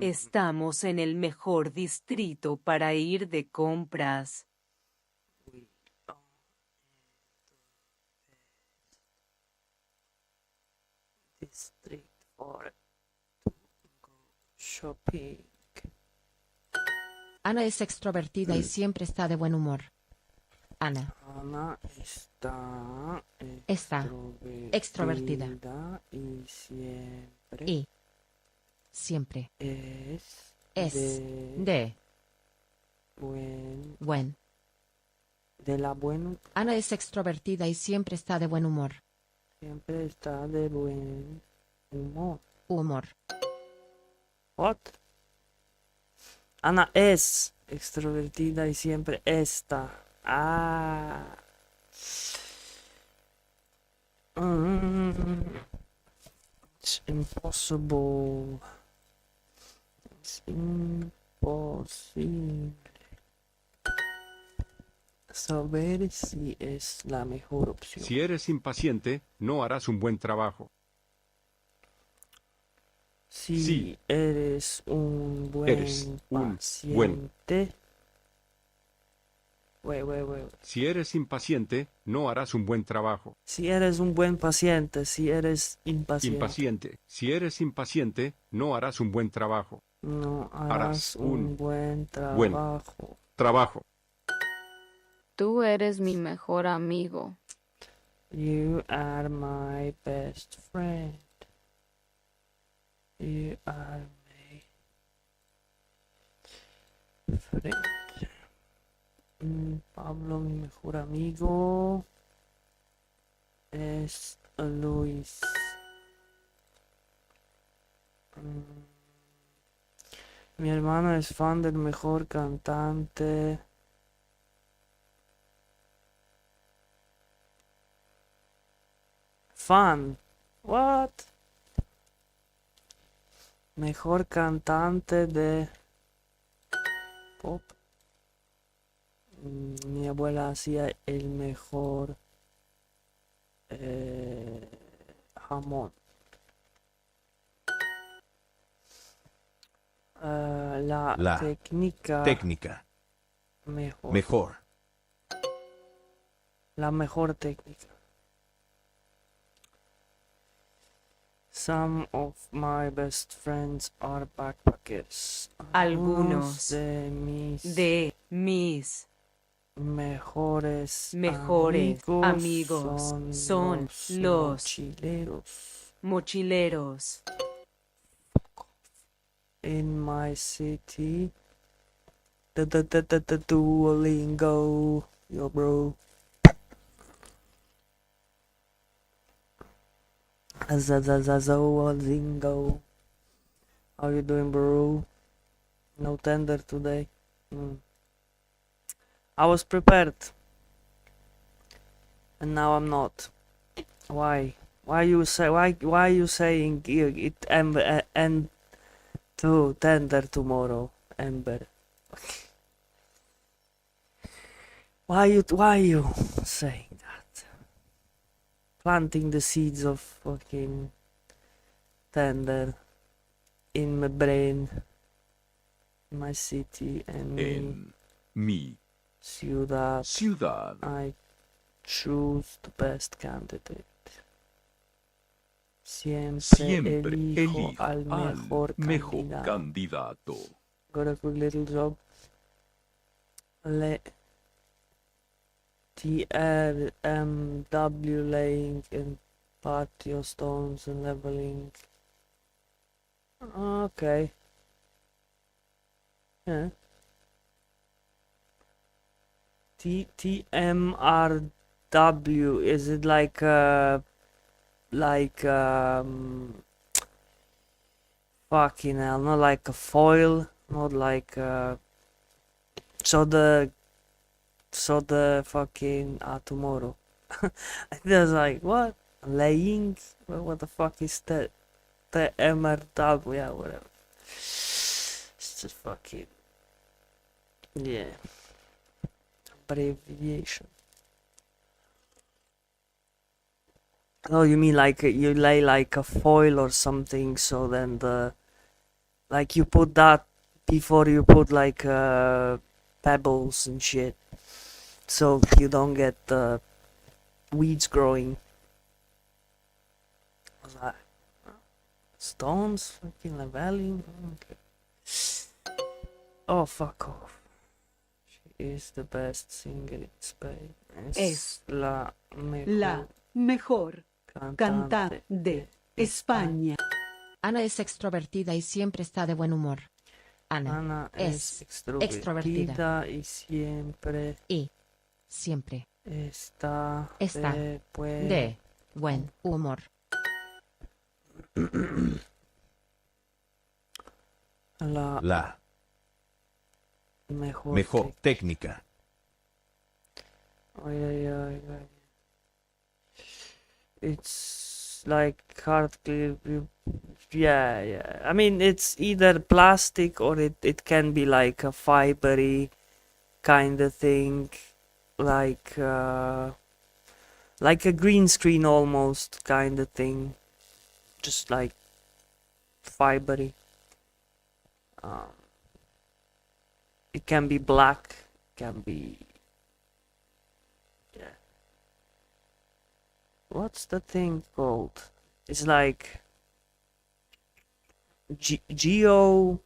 Estamos en el mejor distrito para ir de compras. We are district for to go shopping. Ana es extrovertida y siempre está de buen humor. Ana Ana está está extrovertida y siempre y siempre es es de de buen, buen. de la buena, Ana es extrovertida y siempre está de buen humor. siempre está de buen humor. Humor. What? Ana es extrovertida y siempre está. Ah. It's impossible. It's imposible saber si es la mejor opción. Si eres impaciente, no harás un buen trabajo. Si Sí. eres un buen Eres un paciente. Wait. Si eres impaciente, no harás un buen trabajo. Si eres un buen paciente, si eres impaciente, Impaciente. Si eres impaciente, no harás un buen trabajo. no harás Harás un un buen buen trabajo. Trabajo. Tú eres mi mejor amigo. You are my best friend. You are my friend. Pablo, mi mejor amigo, es Luis. Mi hermano es fan del mejor cantante. Fan. What? Mejor cantante de pop. Mi abuela hacía el mejor jamón. La técnica mejor. La mejor técnica. Some of my best friends are backpackers. Algunos de mis mejores amigos son los mochileros. In my city, the Duolingo, yo bro. Duolingo. How you doing, bro? No tender today. I was prepared, and now I'm not. Why? Why you saying it and to tender tomorrow, Ember? Why you saying that? Planting the seeds of fucking tender in my brain, in my city, and En mi ciudad. I choose the best candidate. Siempre elijo al mejor candidato. Got a quick little job. TRMW laying and patio stones and leveling. Okay. Yeah. TMRW, is it like fucking hell, not like a foil, not like so the fucking tomorrow. I was like, what? Laying? What the fuck is that? The MRW, yeah, whatever. It's just fucking, yeah, abbreviation. Oh, you mean like you lay like a foil or something, so then the Like you put that before you put like pebbles and shit, so you don't get weeds growing. I was like, stones, fucking leveling. Okay. Oh, fuck off. She is the best singer in Spain. Es la la mejor cantante cantante de España. Ana es extrovertida y siempre está de buen humor. Ana Ana es es extrovertida y siempre siempre está está de de buen humor. la La mejor, mejor técnica. Ay, ay, ay, ay. It's like hard to, yeah, yeah. I mean, it's either plastic or it can be like a fibery kind of thing, like a green screen almost kind of thing, just like fibery. It can be black, can be, yeah. What's the thing called? It's like geofiber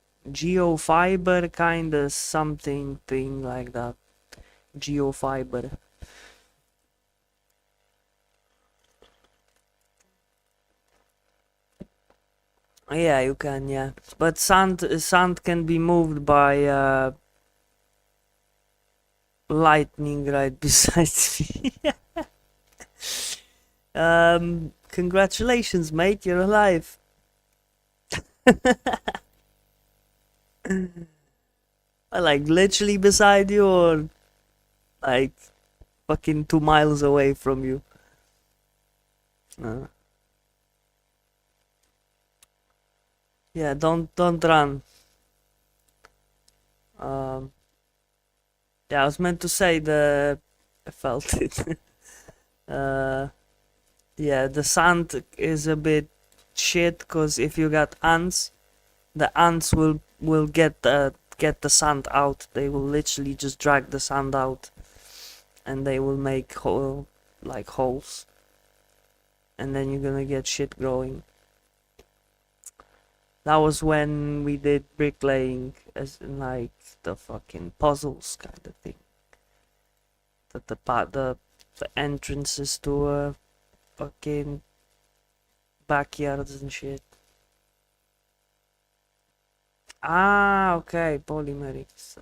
kind of something thing like that. Geofiber. Yeah, you can, yeah. But sand can be moved by lightning right beside me. Congratulations, mate, you're alive. Like literally beside you or like fucking 2 miles away from you. Yeah, don't run. Yeah, I was meant to say I felt it. Yeah, the sand is a bit shit because if you got ants, the ants will get the sand out. They will literally just drag the sand out, and they will make holes, and then you're gonna get shit growing. That was when we did bricklaying, as in like the fucking puzzles kind of thing. That the entrances to fucking backyards and shit. Ah, okay, polymerics.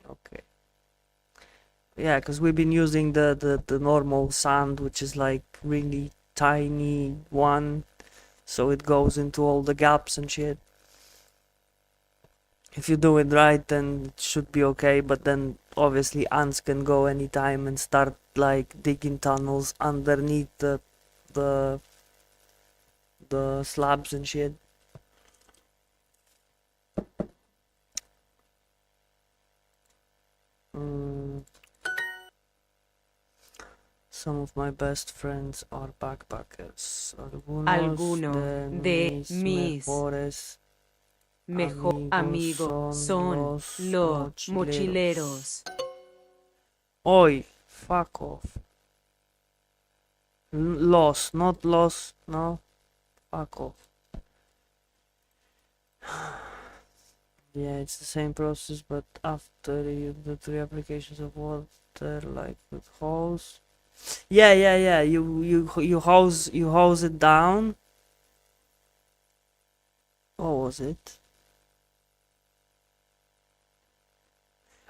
Okay. Yeah, because we've been using the normal sand, which is like really tiny one, so it goes into all the gaps and shit. If you do it right, then it should be okay, but then obviously ants can go anytime and start like digging tunnels underneath the slabs and shit. Some of my best friends are backpackers. Algunos de mis mejores amigos son los mochileros. Oi, fuck off. Los, not los, no. Fuck off. Yeah, it's the same process, but after you do 3 applications of water, like with hose. Yeah. You hose it down. What was it?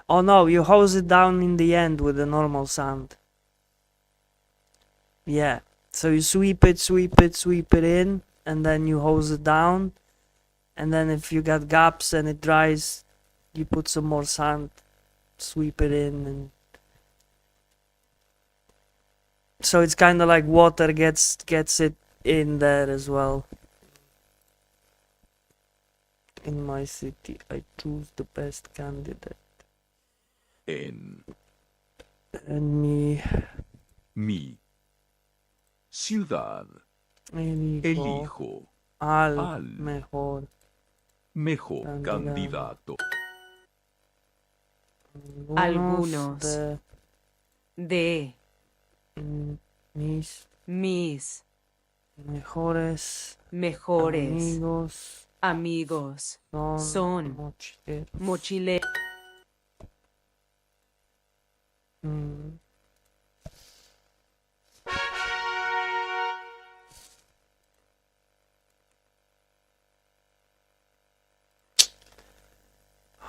Oh no, you hose it down in the end with the normal sand. Yeah. So you sweep it in, and then you hose it down. And then if you got gaps and it dries, you put some more sand, sweep it in, and so it's kind of like water gets it in there as well. In my city, I choose the best candidate. En And mi ciudad elijo elijo al al mejor Mejor candidato. Algunos de mis mis mejores mejores amigos amigos son mochileros. mochileros.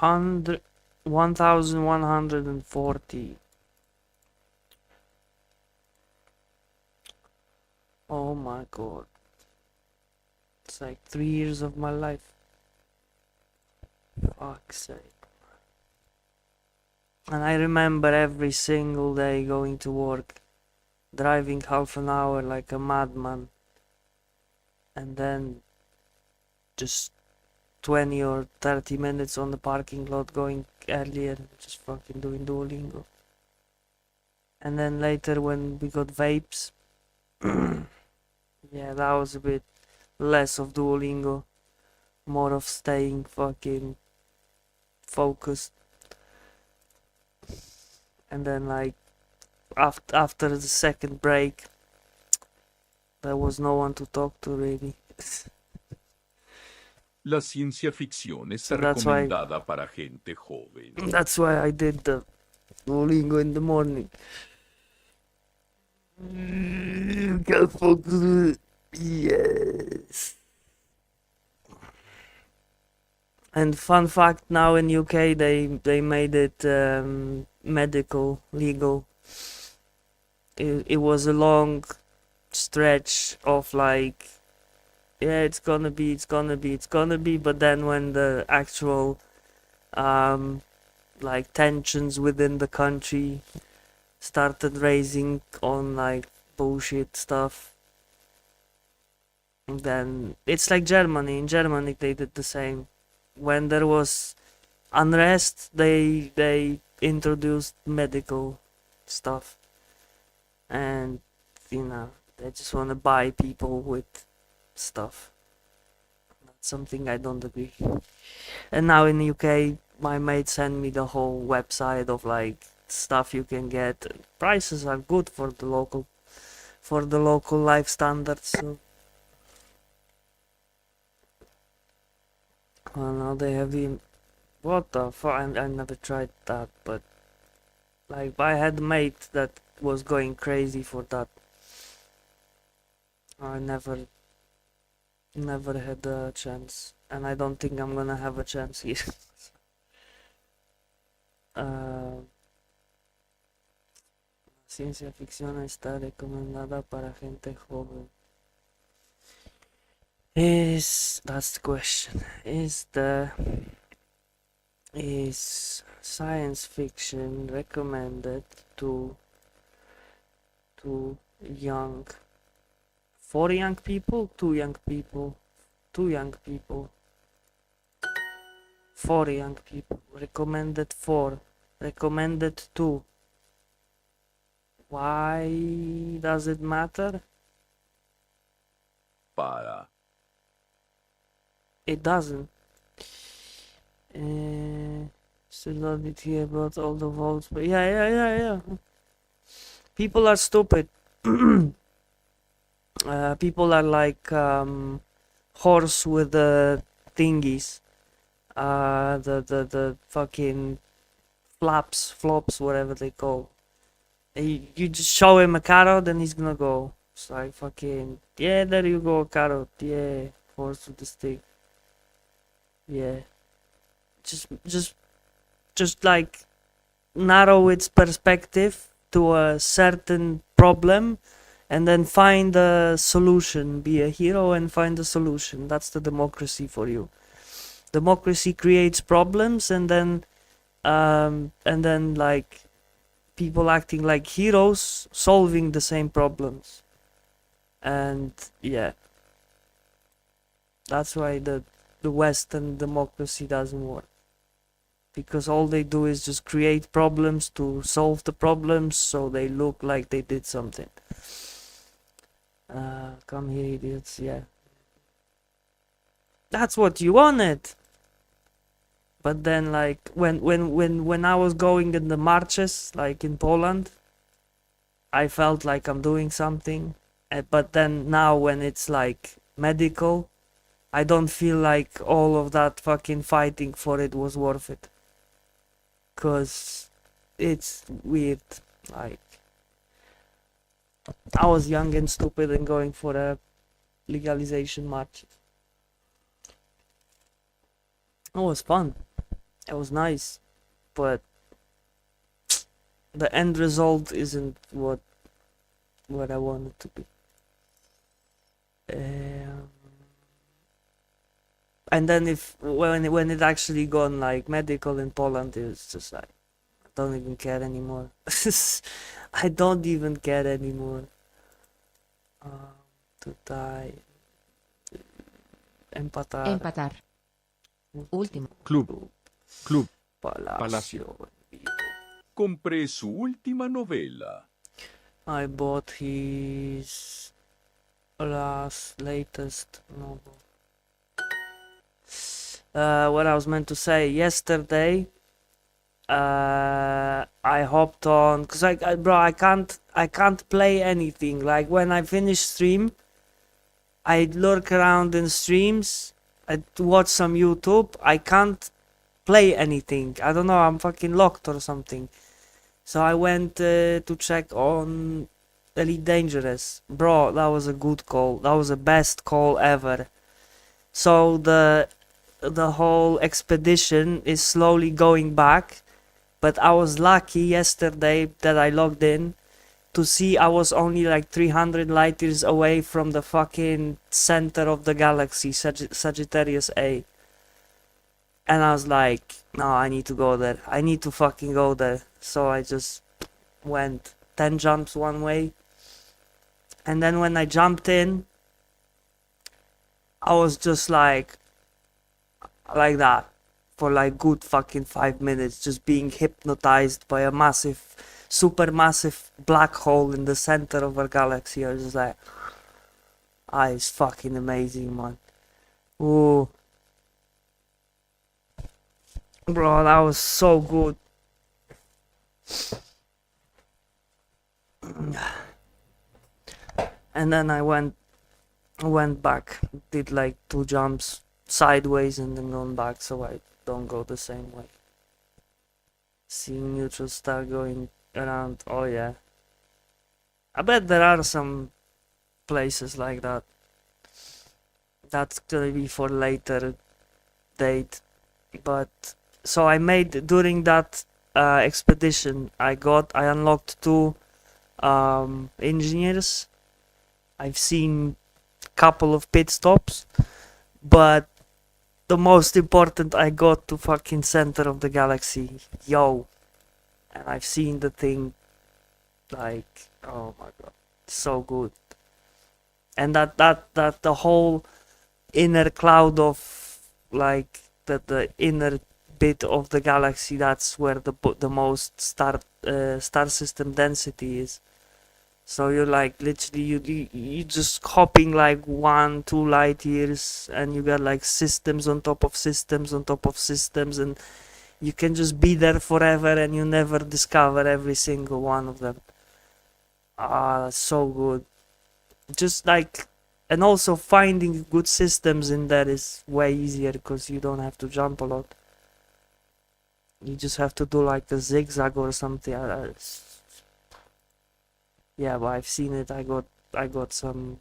1140. Oh my god. It's like 3 years of my life. Fuck's sake. And I remember every single day going to work, driving half an hour like a madman, and then just 20 or 30 minutes on the parking lot going earlier, just fucking doing Duolingo. And then later when we got vapes, yeah, that was a bit less of Duolingo, more of staying fucking focused. And then like after the second break, there was no one to talk to really. La ciencia ficción está So that's why recomendada para gente joven. that's why I did the Duolingo in the morning. Can't focus with it. Yes. And fun fact, now in UK they made it medical legal. It was a long stretch of like, yeah, it's gonna be, but then when the actual like tensions within the country started raising on like bullshit stuff, then it's like Germany. In Germany they did the same. When there was unrest, they introduced medical stuff, and you know they just want to buy people with stuff. That's something I don't agree. And now in the UK, my mate sent me the whole website of like stuff you can get. Prices are good for the local life standards. So. Oh no, they have been. What the fuck? I never tried that, but like I had a mate that was going crazy for that. I never had a chance, and I don't think I'm gonna have a chance here. Ciencia ficción está recomendada para gente joven. That's the question. Is science fiction recommended to young, for young people, to young people, to young people, for young people, recommended to. Why does it matter? Para. It doesn't. Still not it here about all the votes, but yeah. People are stupid. People are like horse with the thingies. The fucking flops, whatever they call. You just show him a carrot and he's gonna go. It's like fucking, yeah, there you go, a carrot. Yeah, horse with the stick. Yeah. Just like narrow its perspective to a certain problem and then find a solution. Be a hero and find a solution. That's the democracy for you. Democracy creates problems and then like people acting like heroes solving the same problems. And yeah, that's why the Western democracy doesn't work, because all they do is just create problems to solve the problems so they look like they did something. Come here, idiots. Yeah, that's what you wanted. But then like when I was going in the marches like in Poland, I felt like I'm doing something. But then now when it's like medical, I don't feel like all of that fucking fighting for it was worth it. Cause it's weird. Like I was young and stupid and going for a legalization march. It was fun. It was nice, but the end result isn't what I want it to be. And then when it actually gone like medical in Poland, it's just like I don't even care anymore. I don't even care anymore. To die. Empatar. Empatar. Último. Club. Club. Palacio. Compré su última novela. I bought his latest novel. What I was meant to say yesterday, I hopped on because I can't play anything. Like when I finish stream, I lurk around in streams, I watch some YouTube. I can't play anything. I don't know. I'm fucking locked or something. So I went to check on Elite Dangerous. Bro, that was a good call. That was the best call ever. So the whole expedition is slowly going back, but I was lucky yesterday that I logged in to see I was only like 300 light years away from the fucking center of the galaxy, Sagittarius A. And I was like, no, I need to go there. I need to fucking go there. So I just went 10 jumps one way. And then when I jumped in, I was just like that for like good fucking 5 minutes, just being hypnotized by a massive, super massive black hole in the center of our galaxy. I was just like, it's fucking amazing, man. Ooh. Bro, that was so good. And then I went back, did like 2 jumps sideways and then gone back so I don't go the same way. Seeing neutral star going around, oh yeah. I bet there are some places like that. That's gonna be for later date. But so I made during that expedition I unlocked 2 engineers. I've seen couple of pit stops, but the most important, I got to fucking center of the galaxy, yo, and I've seen the thing, like, oh my god, so good. And that the whole inner cloud of like the inner bit of the galaxy, that's where the most star system density is. So you're like literally you just hopping like 1-2 light years, and you got like systems on top of systems on top of systems, and you can just be there forever and you never discover every single one of them. That's so good. Just like, and also finding good systems in there is way easier because you don't have to jump a lot. You just have to do like a zigzag or something. Yeah, but I've seen it. I got some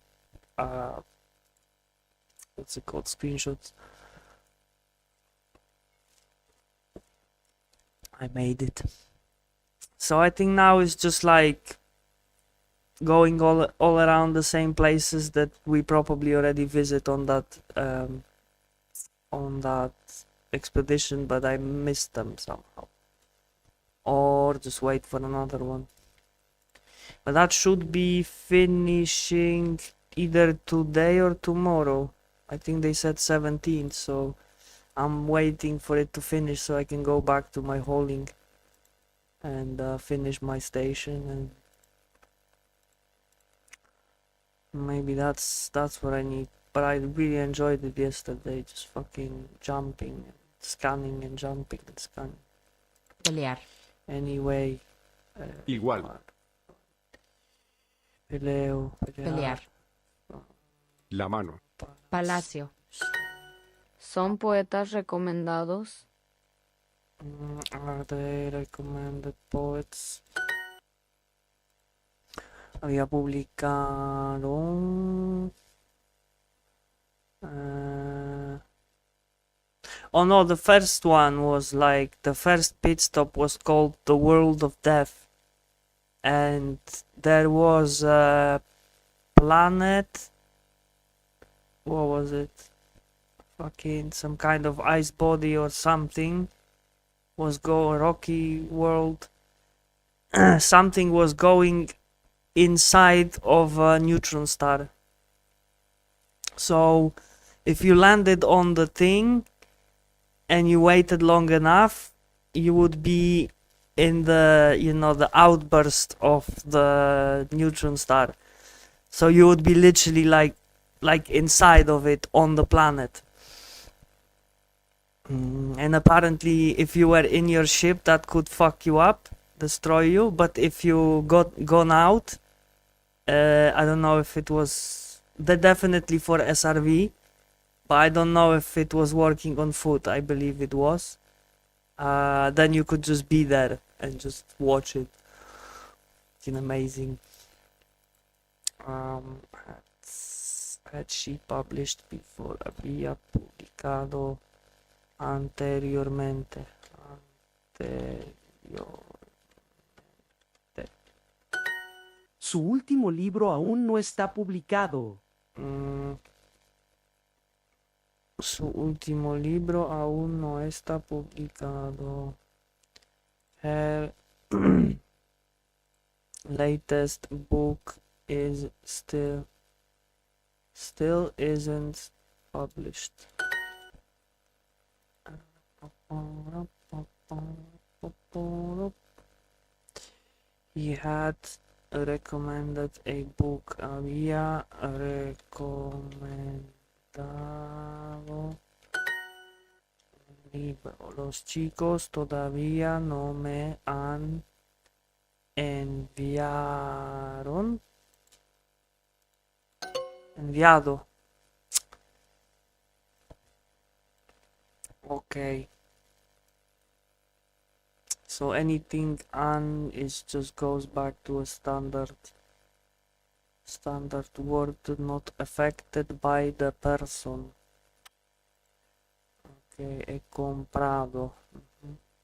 what's it called, screenshots. I made it. So I think now it's just like going all around the same places that we probably already visit on that expedition, but I missed them somehow. Or just wait for another one. But that should be finishing either today or tomorrow. I think they said 17th, so I'm waiting for it to finish so I can go back to my hauling and finish my station, and maybe that's what I need. But I really enjoyed it yesterday, just fucking jumping and Scanning and jumping and scanning. Pelear. Anyway. Igual. Peleo, Pelear. La mano. Palacio. ¿Son poetas recomendados? Are they recommended poets? Había publicado. Oh no, the first one was like the first pit stop was called The World of Death, and there was a planet. What was it? Fucking some kind of ice body or something. Was rocky world. Something was going inside of a neutron star. So if you landed on the thing and you waited long enough, you would be in the, you know, the outburst of the neutron star. So you would be literally like inside of it on the planet. And apparently if you were in your ship, that could fuck you up, destroy you. But if you gone out, I don't know if it was definitely for SRV, but I don't know if it was working on foot. I believe it was. Then you could just be there and just watch it. It's amazing. Had she published before? Había publicado anteriormente. Su último libro aún no está publicado. Su último libro aún no está publicado. Her latest book is still isn't published. He had recommended a book. Había recomendado un libro. Los chicos todavía no me han enviado. Okay. So anything "an" is just goes back to a standard word not affected by the person. Okay, he comprado.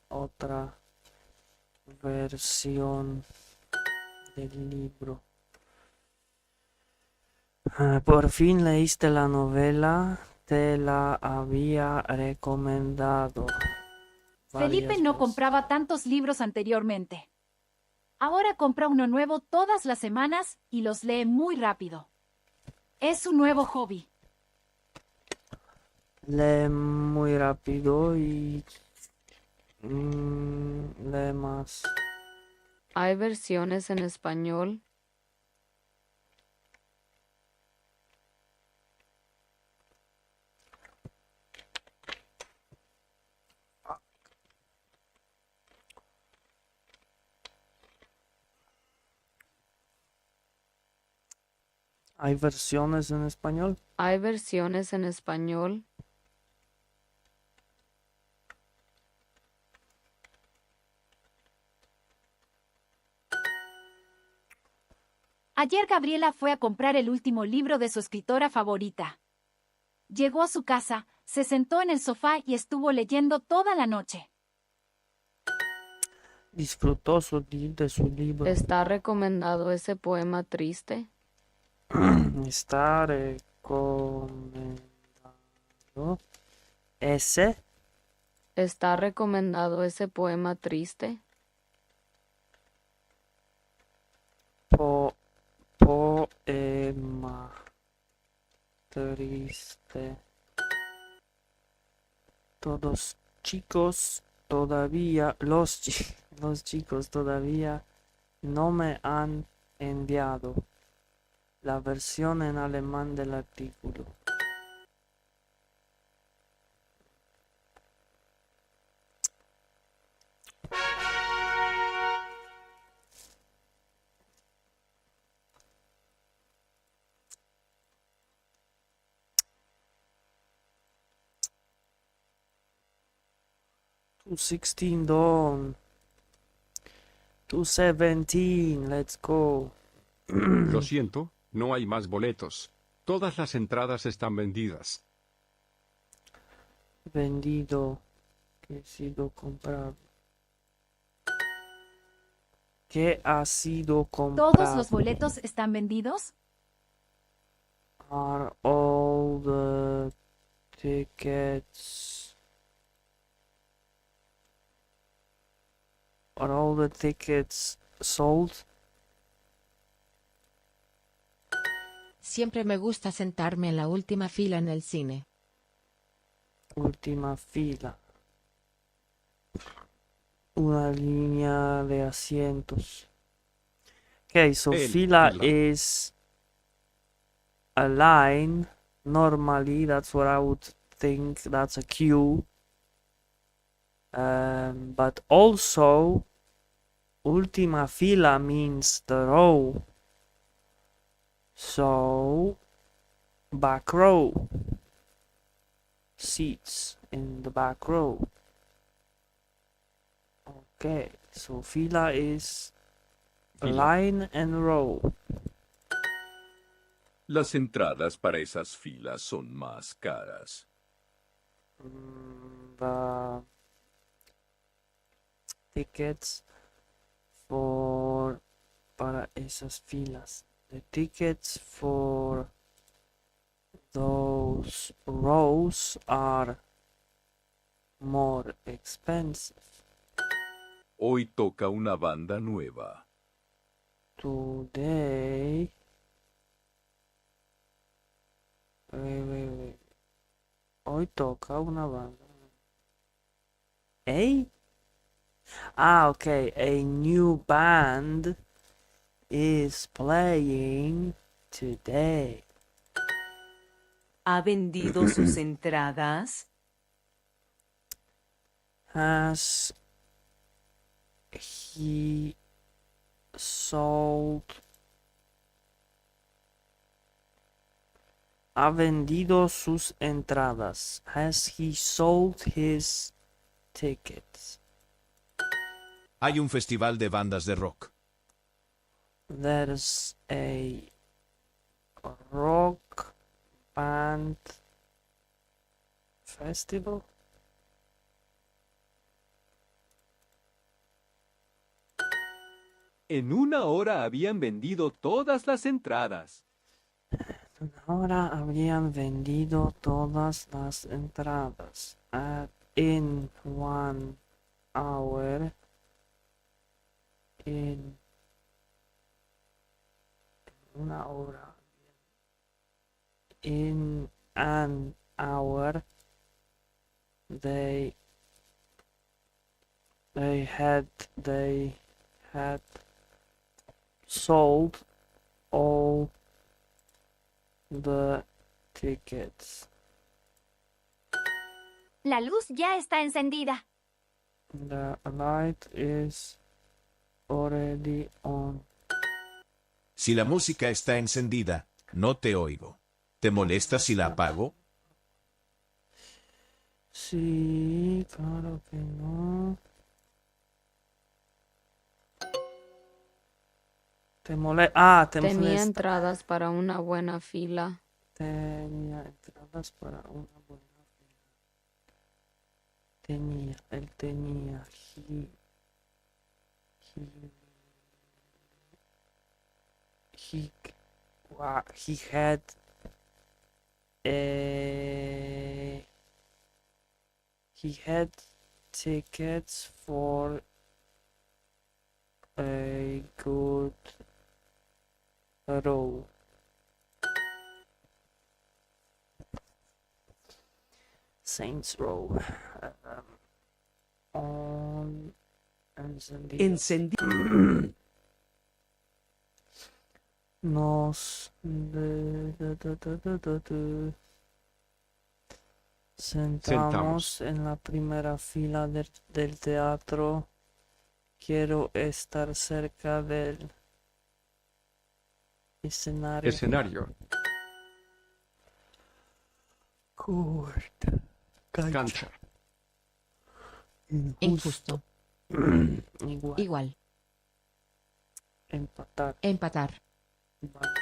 Otra versión del libro. Por fin leíste la novela, te la había recomendado. Felipe varias no veces. compraba tantos libros anteriormente. Ahora compra uno nuevo todas las semanas y los lee muy rápido. Es su nuevo hobby. Lee muy rápido y lee más. ¿Hay versiones en español? ¿Hay versiones en español? ¿Hay versiones en español? Ayer Gabriela fue a comprar el último libro de su escritora favorita. Llegó a su casa, se sentó en el sofá y estuvo leyendo toda la noche. Disfrutó de su libro. ¿Está recomendado ese poema triste? Está recomendado. Ese ¿Está recomendado ese poema triste? poema triste. Todos chicos todavía, los chicos todavía no me han enviado la versión en alemán del artículo. 216 down. 217, let's go. Lo siento, no hay más boletos. Todas las entradas están vendidas. Vendido. Que ha sido comprado. ¿Qué ha sido ¿Todos los comprado? boletos están vendidos? Are all the tickets... Are all the tickets sold? Siempre me gusta sentarme en la última fila en el cine. Última fila. Una línea de asientos. Okay, so El fila fila. is a line. Normally, that's what I would think. That's a queue. But also, última fila means the row. So, back row. Seats in the back row. Okay, so fila is a Fila. line and row. Las entradas para esas filas son más caras. The tickets for para esas filas. The tickets for those rows are more expensive. Hoy toca una banda nueva. Today. Wait. Hoy toca una banda. ¿Eh? Ah, okay. A new band is playing today. ¿Ha vendido sus entradas? Has he sold? Ha vendido sus entradas. Has he sold his tickets? Hay un festival de bandas de rock. There's a rock band festival. En una hora habían vendido todas las entradas. Ahora habrían vendido todas las entradas. In 1 hour. En una hora. In an hour. They had sold all the tickets. La luz ya está encendida. The light is already on. Si la música está encendida, no te oigo. ¿Te molesta si la apago? Sí, claro que no. Te molesta. Te Tenía molesta. entradas para una buena fila. Tenía entradas para una buena fila. Él tenía. He had tickets for a good row. Saints Row. On encendidas. Encendido. Nos sentamos en la primera fila del teatro. Quiero estar cerca del escenario. Escenario. Corta. Cancha. Injusto. Igual. Igual. Empatar. Empatar. Vale.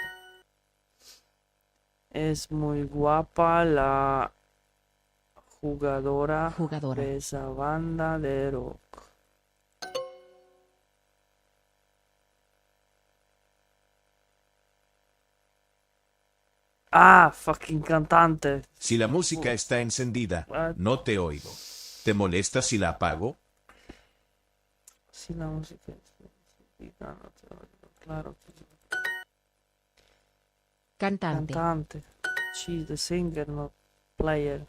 Es muy guapa la jugadora Jugadora. de esa banda de rock. Ah, fucking cantante. Si la música está encendida, What? no te oigo. ¿Te molesta si la apago? Si la música es claro. Cantante. Cantante. She's the singer, not player.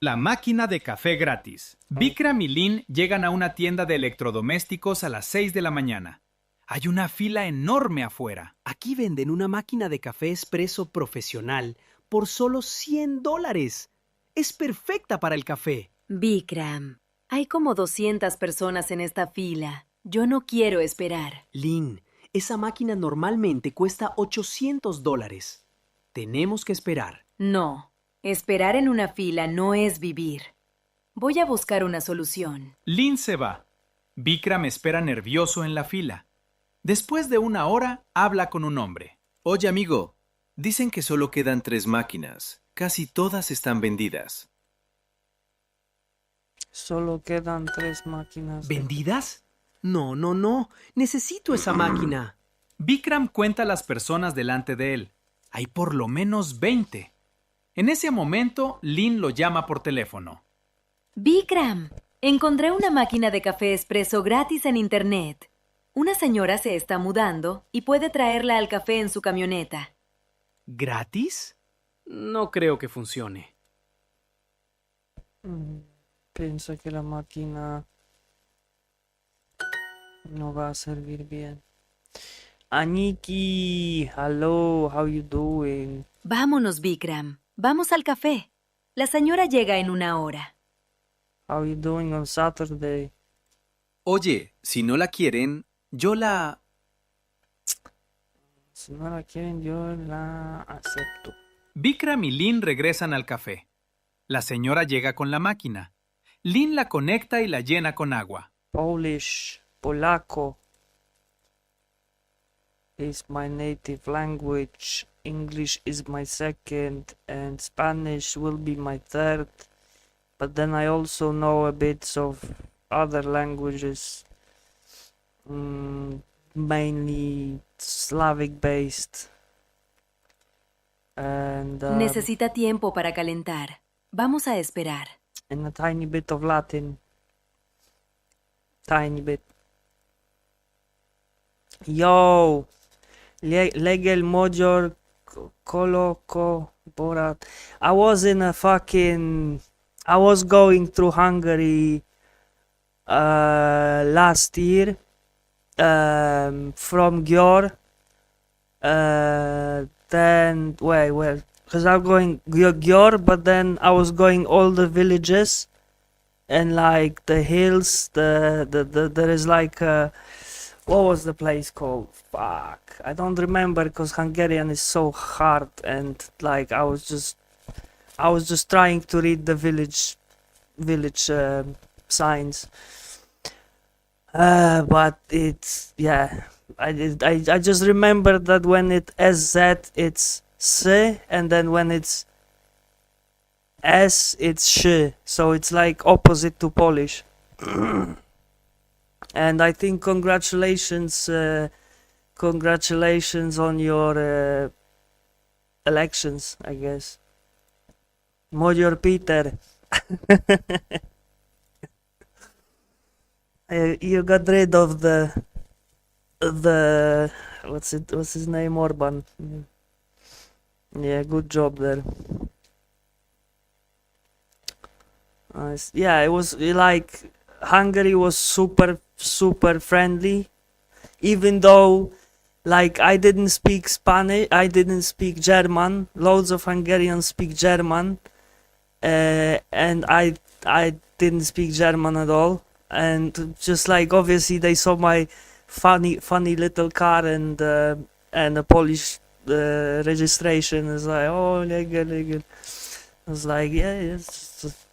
La máquina de café gratis. Bikram y Lynn llegan a una tienda de electrodomésticos a las 6 de la mañana. Hay una fila enorme afuera. Aquí venden una máquina de café expreso profesional por solo $100. Es perfecta para el café. Bikram, hay como 200 personas en esta fila. Yo no quiero esperar. Lynn, esa máquina normalmente cuesta $800. Tenemos que esperar. No, esperar en una fila no es vivir. Voy a buscar una solución. Lynn se va. Bikram espera nervioso en la fila. Después de una hora, habla con un hombre. Oye, amigo, dicen que solo quedan 3 máquinas. Casi todas están vendidas. Solo quedan 3 máquinas. ¿Vendidas? No, no, no. Necesito esa máquina. Bikram cuenta las personas delante de él. Hay por lo menos 20. En ese momento, Lynn lo llama por teléfono. Bikram, encontré una máquina de café expreso gratis en internet. Una señora se está mudando y puede traerla al café en su camioneta. ¿Gratis? No creo que funcione. Pienso que la máquina no va a servir bien. Aniki, hello, how you doing? Vámonos, Bikram. Vamos al café. La señora llega en una hora. How you doing on Saturday? Oye, si no la quieren, yo la... Si no la quieren, yo la acepto. Bikram y Lynn regresan al café. La señora llega con la máquina. Lynn la conecta y la llena con agua. Polish, polaco is my native language. English is my second, and Spanish will be my third. But then I also know a bit of other languages, mainly Slavic based. And Necesita tiempo para calentar. Vamos a esperar. and a tiny bit of Latin. Tiny bit. Yo! Legel Mojor Koloko Borat. I was going through Hungary last year from Győr. Then, well, because I'm going Győr, but then I was going all the villages and like the hills. There is like what was the place called? Fuck, I don't remember because Hungarian is so hard, and like I was just trying to read the village signs. But it's I just remember that when it SZ it's S, and then when it's S it's Sh, so it's like opposite to Polish. And I think congratulations on your elections, I guess. Major Peter. You got rid of the what's his name, Orban. Yeah, good job there. Nice. Yeah, it was like Hungary was super friendly, even though like I didn't speak Spanish, I didn't speak German. Loads of Hungarians speak German, and I didn't speak German at all. and just like obviously they saw my funny little car and a Polish registration. It's like, oh, legal. I was like, yeah, it's just,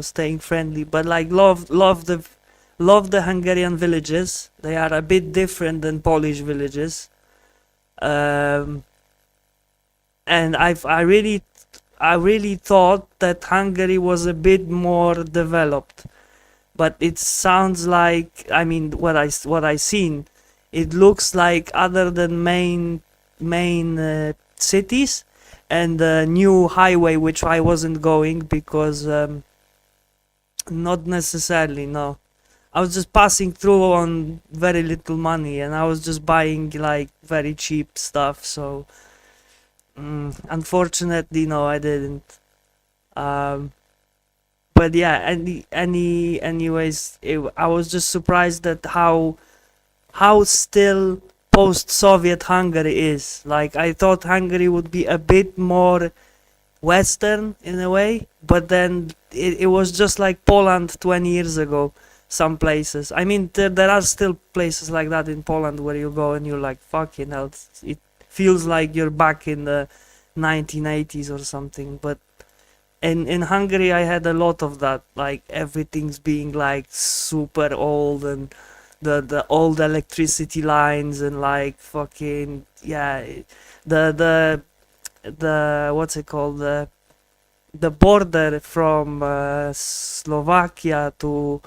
staying friendly, but like love the Hungarian villages. They are a bit different than Polish villages. And I really thought that Hungary was a bit more developed, but it sounds like, I mean, what I seen, it looks like other than main cities and the new highway, which I wasn't going because not necessarily, no. I was just passing through on very little money, and I was just buying like very cheap stuff. So unfortunately, no, I didn't. But yeah, anyways, I was just surprised at how still post-Soviet Hungary is. Like, I thought Hungary would be a bit more Western in a way, but then it was just like Poland 20 years ago. Some places. I mean, there are still places like that in Poland where you go and you're like, fucking hell, it feels like you're back in the 1980s or something. But in Hungary, I had a lot of that. Like, everything's being like super old, and the old electricity lines, and like fucking, yeah, the what's it called, the border from Slovakia to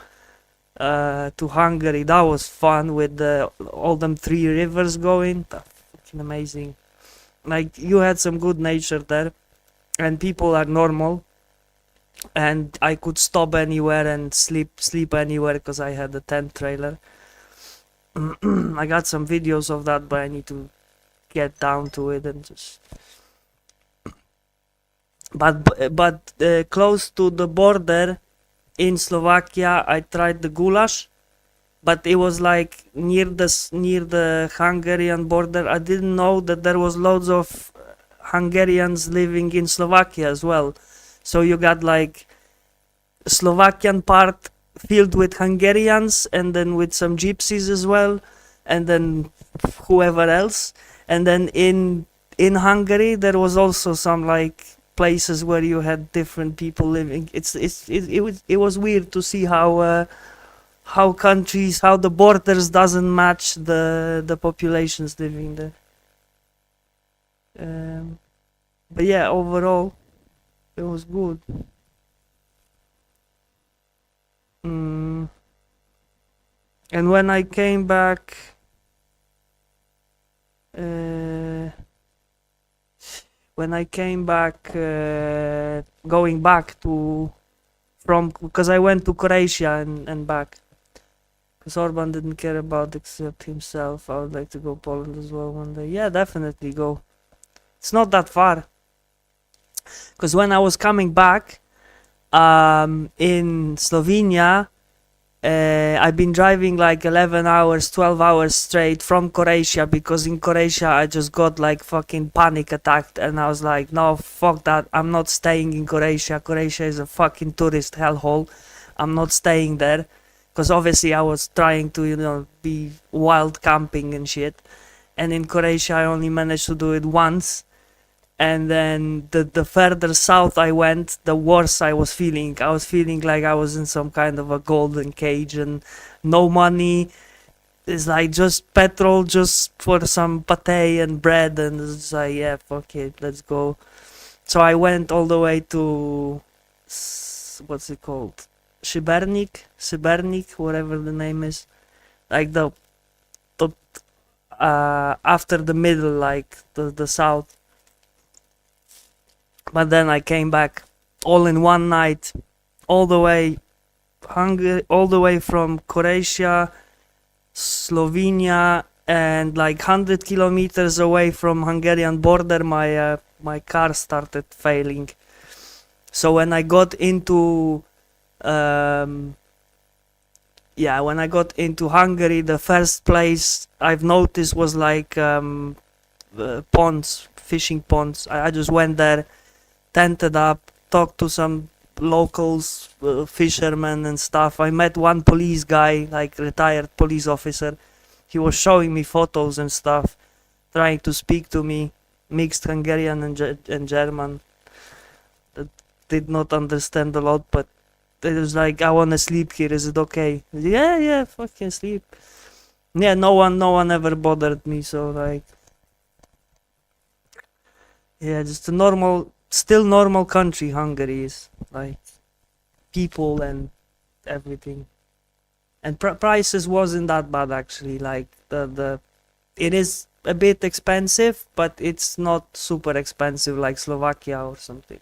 Hungary. That was fun with all them three rivers going. That's fucking amazing. Like, you had some good nature there, and people are normal, and I could stop anywhere and sleep anywhere because I had a tent trailer. I got some videos of that, but I need to get down to it and just. But close to the border in Slovakia, I tried the goulash, but it was like near the Hungarian border. I didn't know that there was loads of Hungarians living in Slovakia as well. So you got like Slovakian part filled with Hungarians, and then with some gypsies as well, and then whoever else. And then in Hungary there was also some like places where you had different people living. It was weird to see how countries, how the borders doesn't match the populations living there. But yeah, overall it was good. And when I came back, going back because I went to Croatia and back, because Orban didn't care about except himself. I would like to go Poland as well one day. Yeah, definitely go. It's not that far. Because when I was coming back in Slovenia, I've been driving like 11 hours, 12 hours straight from Croatia, because in Croatia I just got like fucking panic attacked, and I was like, no, fuck that, I'm not staying in Croatia. Croatia is a fucking tourist hellhole. I'm not staying there, because obviously I was trying to, be wild camping and shit, and in Croatia I only managed to do it once. And then the further south I went, the worse I was feeling. I was feeling like I was in some kind of a golden cage, and no money. It's like just petrol, just for some pate and bread, and it's like, yeah, fuck it, let's go. So I went all the way to, what's it called? Šibernik, whatever the name is. Like the after the middle, like the south. But then I came back all in one night, all the way from Croatia, Slovenia, and like 100 kilometers away from Hungarian border, my car started failing. So when I got into Hungary, the first place I've noticed was like ponds, fishing ponds. I just went there, tented up, talked to some locals, fishermen and stuff. I met one police guy, like retired police officer. He was showing me photos and stuff, trying to speak to me, mixed Hungarian and German. Did not understand a lot, but it was like, I want to sleep here. Is it okay? Yeah, fucking sleep. Yeah, no one ever bothered me. So like, yeah, just a still normal country. Hungary is like people and everything, and prices wasn't that bad actually. Like it is a bit expensive, but it's not super expensive like Slovakia or something.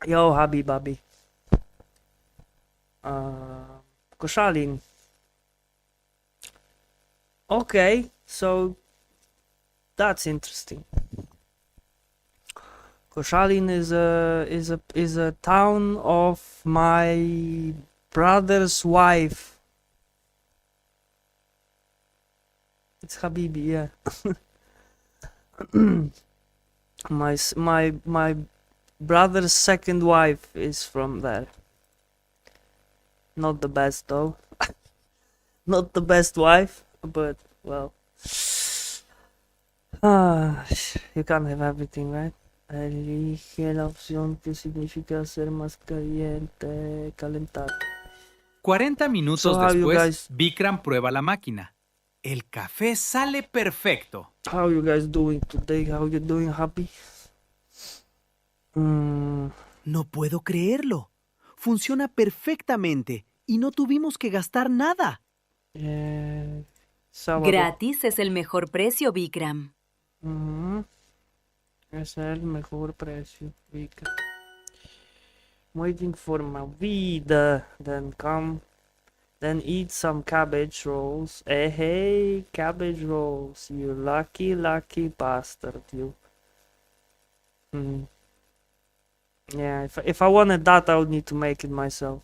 Yo, Habibabi. Koszalin. Okay, so that's interesting. Koszalin is a town of my brother's wife. It's Habibi, yeah. my brother's second wife is from there. Not the best though. Not the best wife, but well. You can't have everything, right? Elige la opción que significa ser más caliente, calentar. 40 minutos So how you después, guys- Vikram prueba la máquina. El café sale perfecto. How you guys doing today? How you doing, happy? No puedo creerlo. Funciona perfectamente y no tuvimos que gastar nada. Sábado. Gratis es el mejor precio, Vikram. Es el mejor precio, Vikram. Waiting for my vida. Then come. Then eat some cabbage rolls. Hey, cabbage rolls. You lucky bastard, you. Yeah, if I wanted that, I would need to make it myself.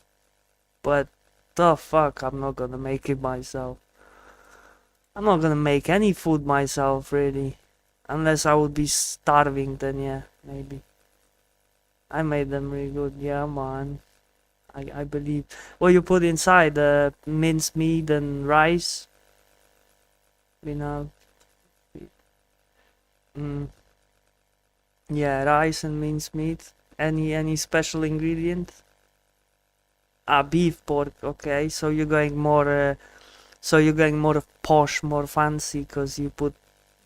But the fuck, I'm not gonna make it myself. I'm not gonna make any food myself, really. Unless I would be starving, then yeah, maybe. I made them really good, yeah, man. I believe. What you put inside? Minced meat and rice. You know. Yeah, rice and minced meat. Any special ingredient? Beef, pork. Okay, so you're going more. So you're going more posh, more fancy, cause you put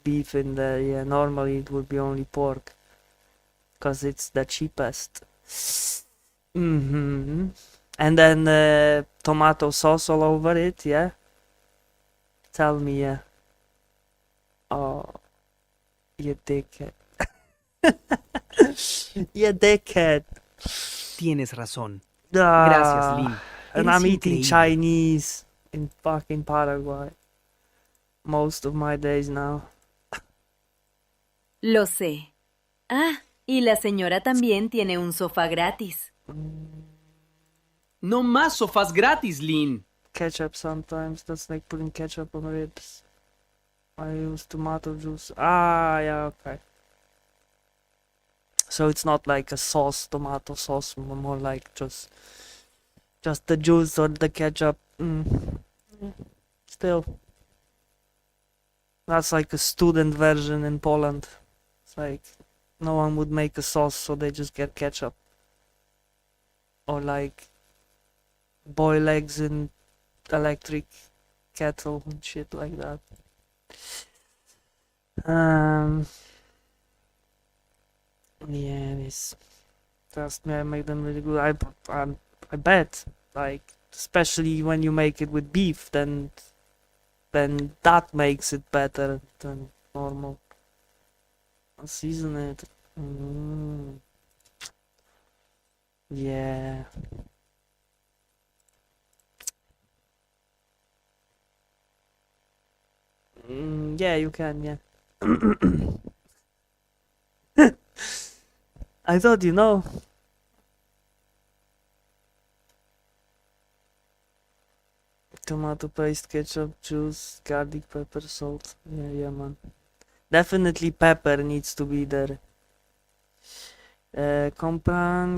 beef in there. Yeah, normally it would be only pork, cause it's the cheapest. And then tomato sauce all over it. Yeah. Tell me, yeah. Oh, you dickhead. You dickhead. Tienes razón. Gracias, Lynn. And Eres I'm eating increíble. Chinese in fucking Paraguay most of my days now. Lo sé. Ah, y la señora también tiene un sofá gratis. No más sofás gratis, Lynn. Ketchup sometimes. That's like putting ketchup on ribs. I use tomato juice. Ah, yeah, okay. So it's not like a sauce, tomato sauce, more like just the juice or the ketchup. Still, that's like a student version in Poland. It's like no one would make a sauce, so they just get ketchup. Or like boil eggs in electric kettle and shit like that. Yeah, this. Trust me, I make them really good. I bet, like, especially when you make it with beef, then that makes it better than normal. I'll season it. Yeah. Yeah, you can, yeah. I thought you know. Tomato paste, ketchup, juice, garlic, pepper, salt. Yeah, man. Definitely pepper needs to be there.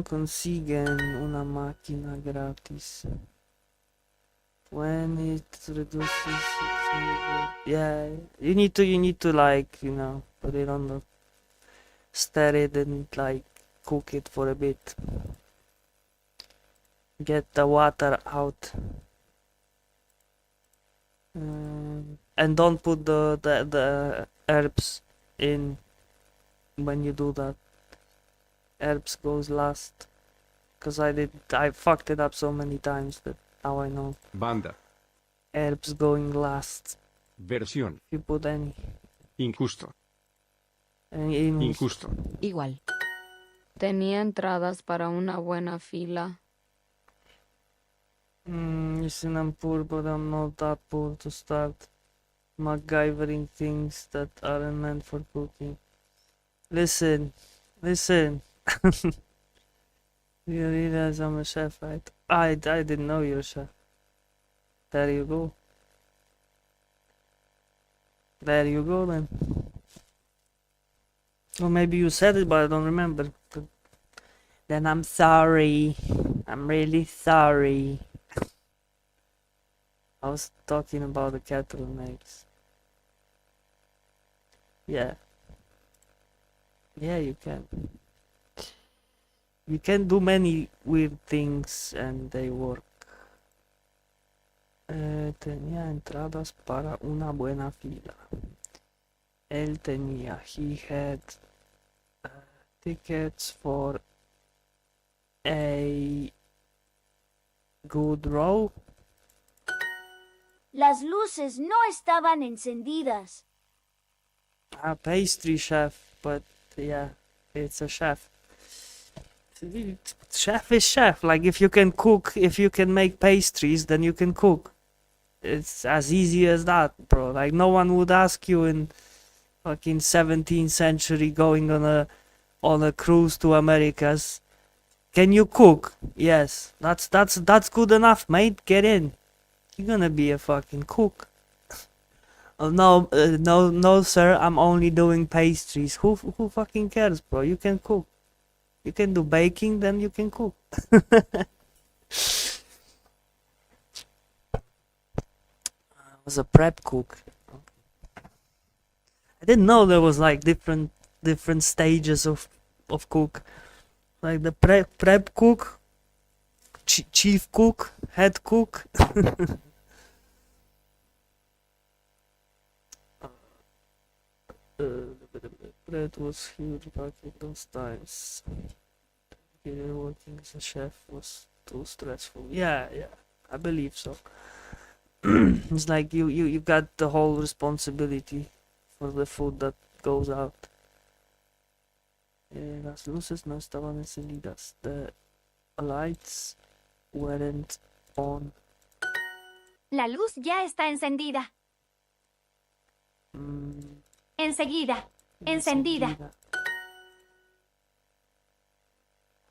consiguen una máquina gratis. When it reduces, yeah, you need to like, put it on the, stir it and like cook it for a bit. Get the water out. And don't put the herbs in when you do that. Herbs goes last. Cause I fucked it up so many times that now I know. Banda. Herbs going last. Versión. You put any. Injusto. Injusto. Igual. Tenía entradas para una buena fila. Listen, I'm poor, but I'm not that poor to start MacGyvering things that aren't meant for cooking. Listen. You realize I'm a chef, right? I didn't know you're a chef. There you go. There you go then. Or maybe you said it, but I don't remember. Then I'm sorry. I'm really sorry. I was talking about the cattle and eggs. Yeah. Yeah, you can. You can do many weird things and they work. Tenía entradas para una buena fila. Él tenía, he had tickets for a good row. Las luces no estaban encendidas. A pastry chef, but yeah, it's a chef. Chef is chef. Like, if you can cook, if you can make pastries, then you can cook. It's as easy as that, bro. Like, no one would ask you in fucking 17th century going on a cruise to Americas, can you cook? Yes, that's good enough, mate. Get in. You're gonna be a fucking cook. Oh no, sir. I'm only doing pastries. Who fucking cares, bro? You can cook. You can do baking, then you can cook. I was a prep cook. I didn't know there was like different stages of cook. Like the prep cook, chief cook, head cook. Bread was huge back in those times. Working as a chef was too stressful. Yeah, I believe so. It's like you got the whole responsibility for the food that goes out. Las luces no estaban encendidas. The lights weren't on. La luz ya está encendida. Enseguida. Encendida.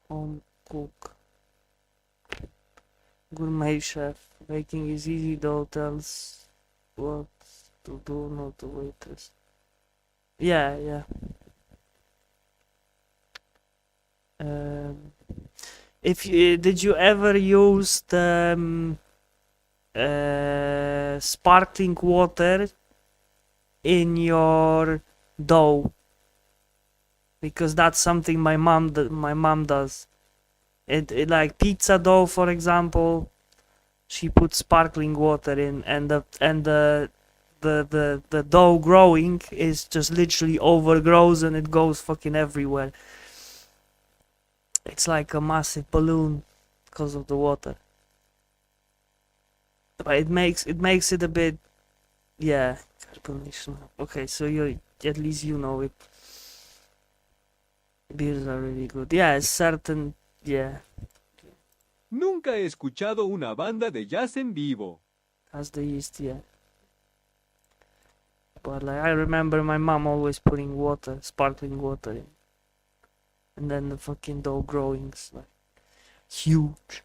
Home cook. Gourmet chef. Baking is easy though, tells what to do, not to waitress. Yeah. Did you ever use the sparkling water in your dough? Because that's something my mom does. It like pizza dough, for example, she puts sparkling water in, and the dough growing is just literally overgrows and it goes fucking everywhere. It's like a massive balloon because of the water. But it makes it a bit, yeah, carbonation. Okay, so at least you know it. Beers are really good. Yeah, it's certain, yeah. Nunca he escuchado una banda de jazz en vivo. That's the yeast, yeah. But like, I remember my mom always putting water, sparkling water in. And then the fucking dough growing's like huge.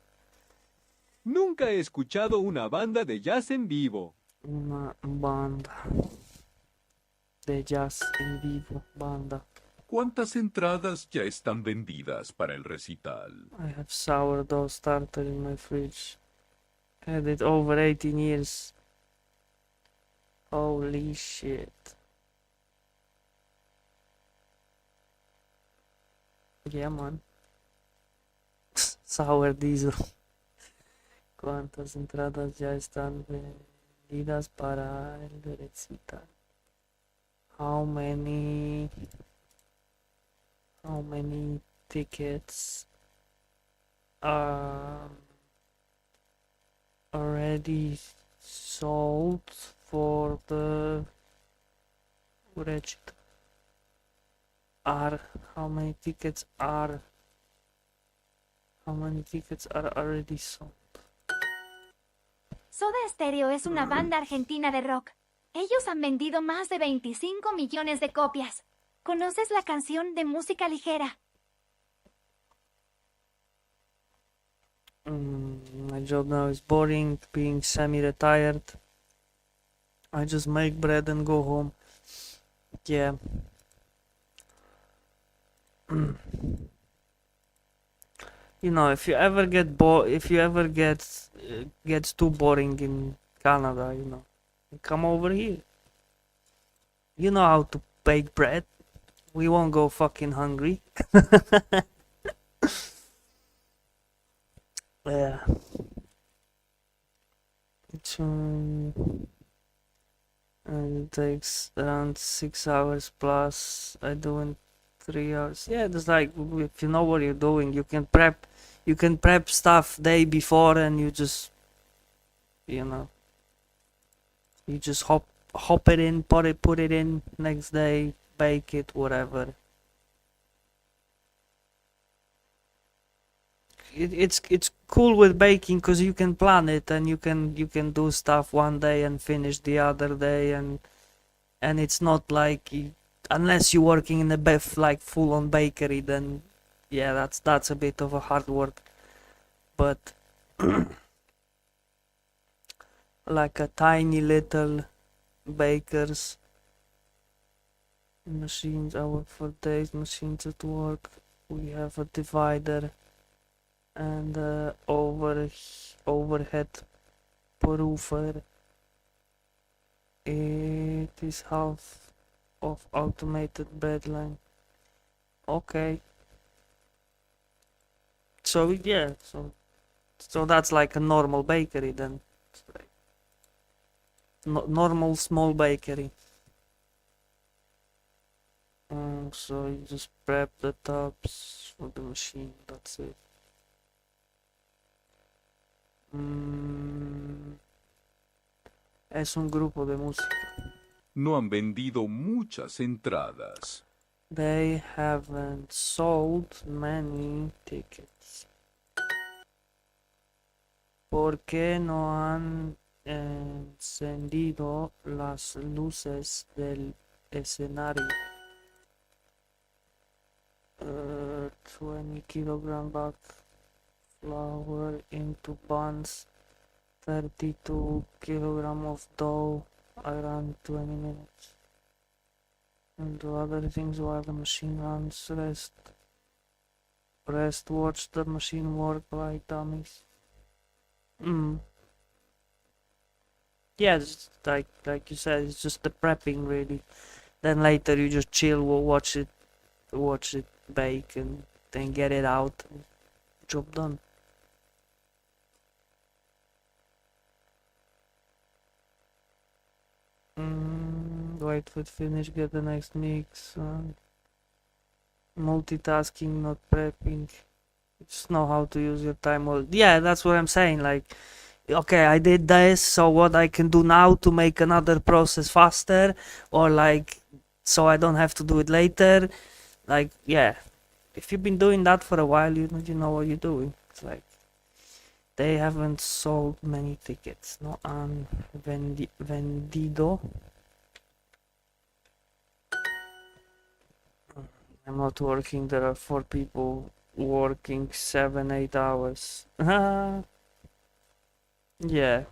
Nunca he escuchado una banda de jazz en vivo. Una banda de jazz en vivo, banda. ¿Cuántas entradas ya están vendidas para el recital? I have sourdough starter in my fridge. Had it over 18 years. Holy shit. Yeah, man. Sour diesel. ¿Cuántas entradas ya están vendidas para el recital? How many tickets are already sold for the recital? How many tickets are already sold? Soda Stereo es una banda argentina de rock. Ellos han vendido más de 25 millones de copias. ¿Conoces la canción de música ligera? My job now is boring, being semi-retired. I just make bread and go home. Yeah. You know, if you ever get gets too boring in Canada, you know, you come over here. You know how to bake bread. We won't go fucking hungry. Yeah. And it takes around 6 hours plus. I do in 3 hours. Yeah, it's like if you know what you're doing, you can prep stuff day before, and you just, you know, you just hop it in, put it in next day, bake it, whatever. It's cool with baking because you can plan it, and you can do stuff one day and finish the other day, and it's not like unless you're working in a like full on bakery, then yeah, that's a bit of a hard work. But like a tiny little bakers machines, I work for days, machines at work. We have a divider and overhead proofer. It is half of automated bread line. Okay. So yeah, so that's like a normal bakery then. Normal small bakery. So you just prep the tops for the machine, that's it. Es un grupo de música. No han vendido muchas entradas. They haven't sold many tickets. ¿Por qué no han encendido las luces del escenario? 20 kilogram bag flour into buns, 32 kilogram of dough, around 20 minutes. And do other things while the machine runs. Rest watch the machine work like dummies. Yeah, it's like you said, it's just the prepping really. Then later you just chill, watch it bake, and then get it out. Job done. Wait for it finish, get the next mix. Multitasking, not prepping. Just know how to use your time well. Yeah, that's what I'm saying. Like, okay, I did this, so what I can do now to make another process faster, or like, so I don't have to do it later. Like, yeah, if you've been doing that for a while, you know what you're doing. It's like, they haven't sold many tickets. No han vendido. I'm not working. There are 4 people working 7-8 hours. Yeah,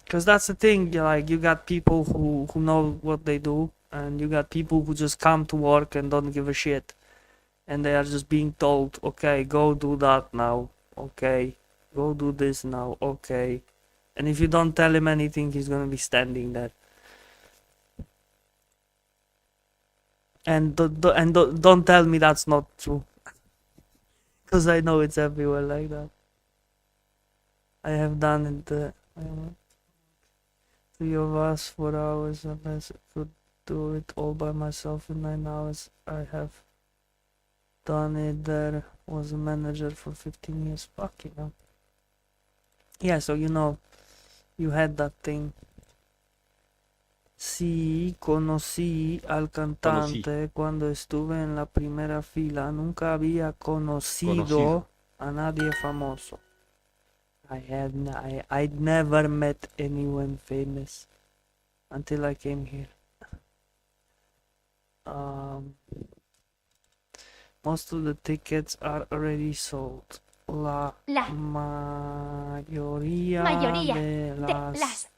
because that's the thing. Like, you got people who know what they do, and you got people who just come to work and don't give a shit, and they are just being told, okay, go do that now, okay, go do this now, okay, and if you don't tell him anything, he's gonna be standing there. And don't tell me that's not true, because I know it's everywhere like that. I have done it. I don't know, 3 of us, 4 hours, unless I could do it all by myself in 9 hours. I have done it. There was a manager for 15 years. Fuck, you know. Yeah, so you know, you had that thing. Sí, conocí al cantante cuando estuve en la primera fila. Nunca había conocido a nadie famoso. I'd never met anyone famous until I came here. Most of the tickets are already sold. La mayoría de las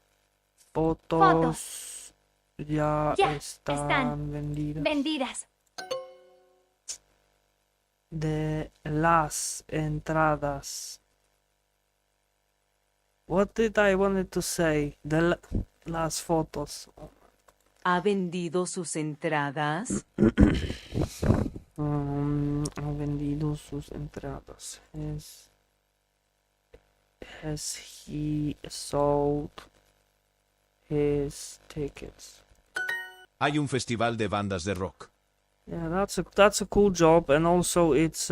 fotos ya están vendidas. De las entradas. What did I wanted to say? Las fotos. ¿Ha vendido sus entradas? Ha vendido sus entradas. Has he sold his tickets? Hay un festival de bandas de rock. Yeah, that's a cool job, and also it's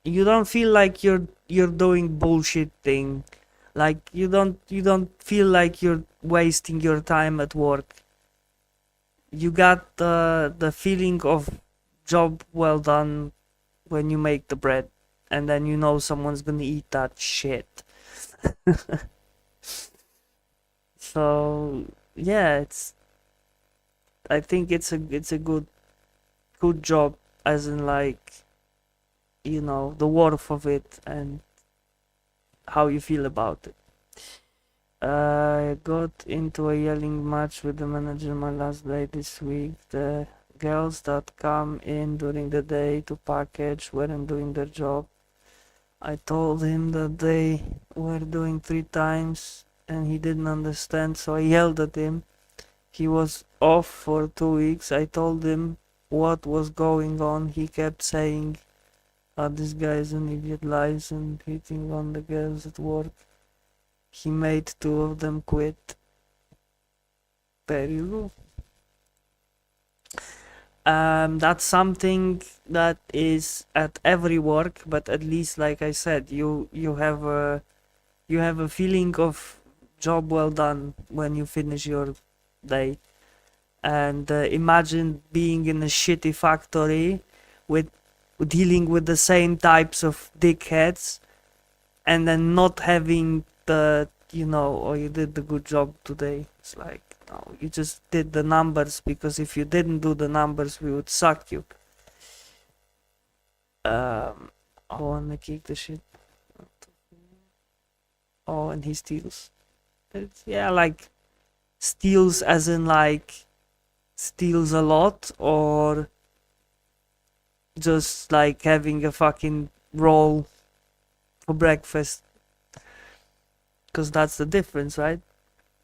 you don't feel like you're doing bullshit thing. Like you don't feel like you're wasting your time at work. You got the feeling of job well done when you make the bread, and then you know someone's gonna eat that shit. So yeah, I think it's a good job, as in like, you know, the worth of it and how you feel about it. I got into a yelling match with the manager my last day this week. The girls that come in during the day to package weren't doing their job. I told him that they were doing 3 times and he didn't understand, so I yelled at him. He was off for 2 weeks. I told him what was going on. He kept saying, this guy is an idiot, lies and hitting on the girls at work. He made 2 of them quit. There you go. That's something that is at every work, but at least, like I said, you have a feeling of job well done when you finish your day. And imagine being in a shitty factory with dealing with the same types of dickheads, and then not having the, you know, oh, you did the good job today. It's like, no, you just did the numbers, because if you didn't do the numbers, we would suck you. I wanna kick the shit. Oh, and he steals. Yeah, like steals as in like steals a lot, or just like having a fucking roll for breakfast. Because that's the difference, right?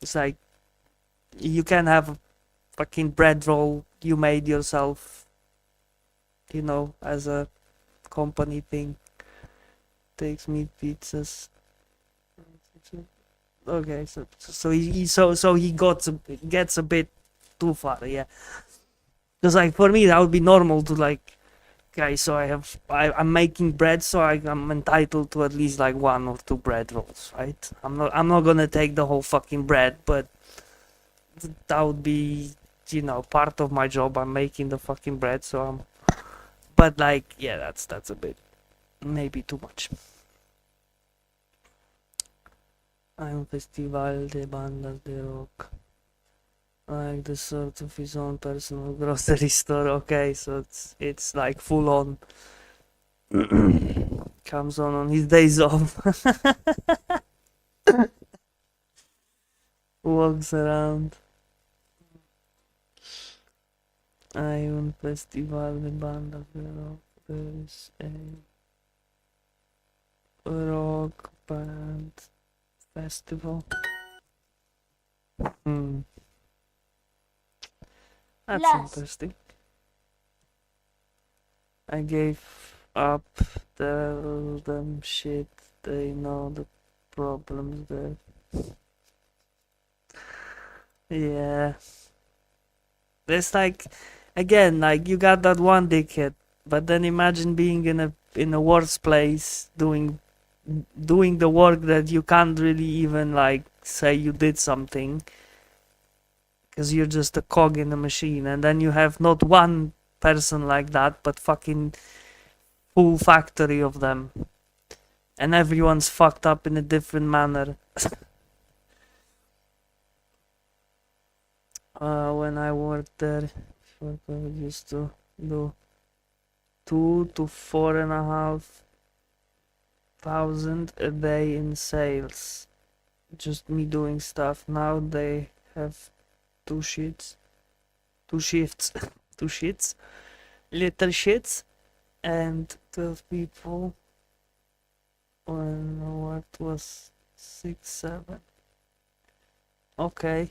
It's like you can have a fucking bread roll you made yourself, you know, as a company thing. Takes meat pizzas. Okay, so he gets a bit too far, yeah. Because like for me that would be normal to like, okay, so I'm making bread, so I'm entitled to at least like 1 or 2 bread rolls, right? I'm not gonna take the whole fucking bread, but that would be, you know, part of my job. I'm making the fucking bread, so but like, yeah, that's a bit maybe too much. Hay un festival de bandas de rock. Like the sort of his own personal grocery store. Okay, so it's like full on. Comes on his days off. Walks around. Hay un festival de bandas de rock. There's a rock band festival. Hmm. That's Las. interesting. I gave up. Tell them shit. They know the problems there. Yeah. It's like, again, like you got that one dickhead, but then imagine being in a worse place doing the work that you can't really even like say you did something because you're just a cog in the machine, and then you have not one person like that, but fucking full factory of them, and everyone's fucked up in a different manner. When I worked there, I used to do 2 to 4,500 a day in sales. Just me doing stuff. Now they have two shifts, two shits, little shits, and 12 people. When what was 6, 7? Okay.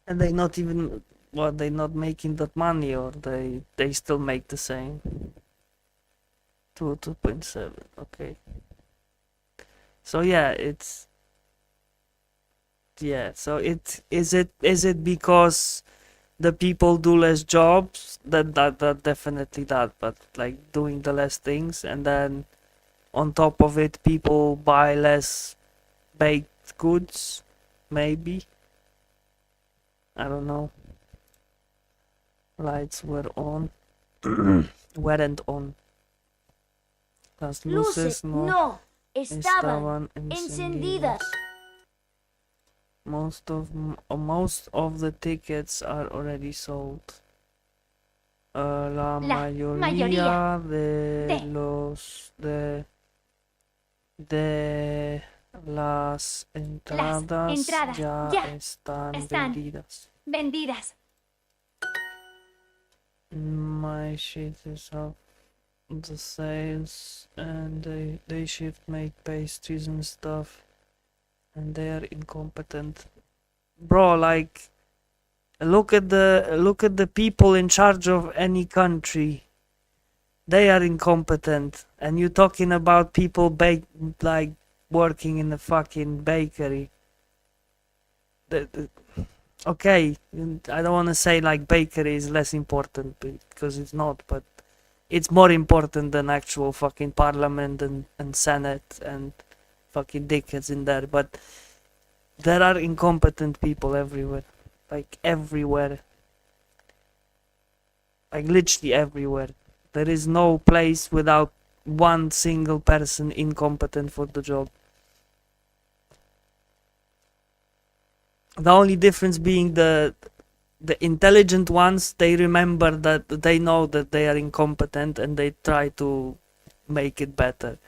And they not even, what, they not making that money, or they still make the same? 2.7, okay. So yeah, it's, yeah, so is it because the people do less jobs? That definitely that, but like doing the less things, and then on top of it people buy less baked goods, maybe. I don't know. Lights were on. Weren't on. Las luces no estaban encendidas. encendidas. Most of the tickets are already sold. La mayoría de las entradas ya están vendidas. My shit is up. The sales, and they shift make pastries and stuff, and they are incompetent. Bro, like, look at the people in charge of any country. They are incompetent, and you talking about people like working in a fucking bakery. Okay, I don't want to say like bakery is less important, because it's not, but it's more important than actual fucking parliament and senate and fucking dickheads in there. But there are incompetent people everywhere, like everywhere, like literally everywhere. There is no place without one single person incompetent for the job. The only difference being the intelligent ones, they remember that they know that they are incompetent and they try to make it better.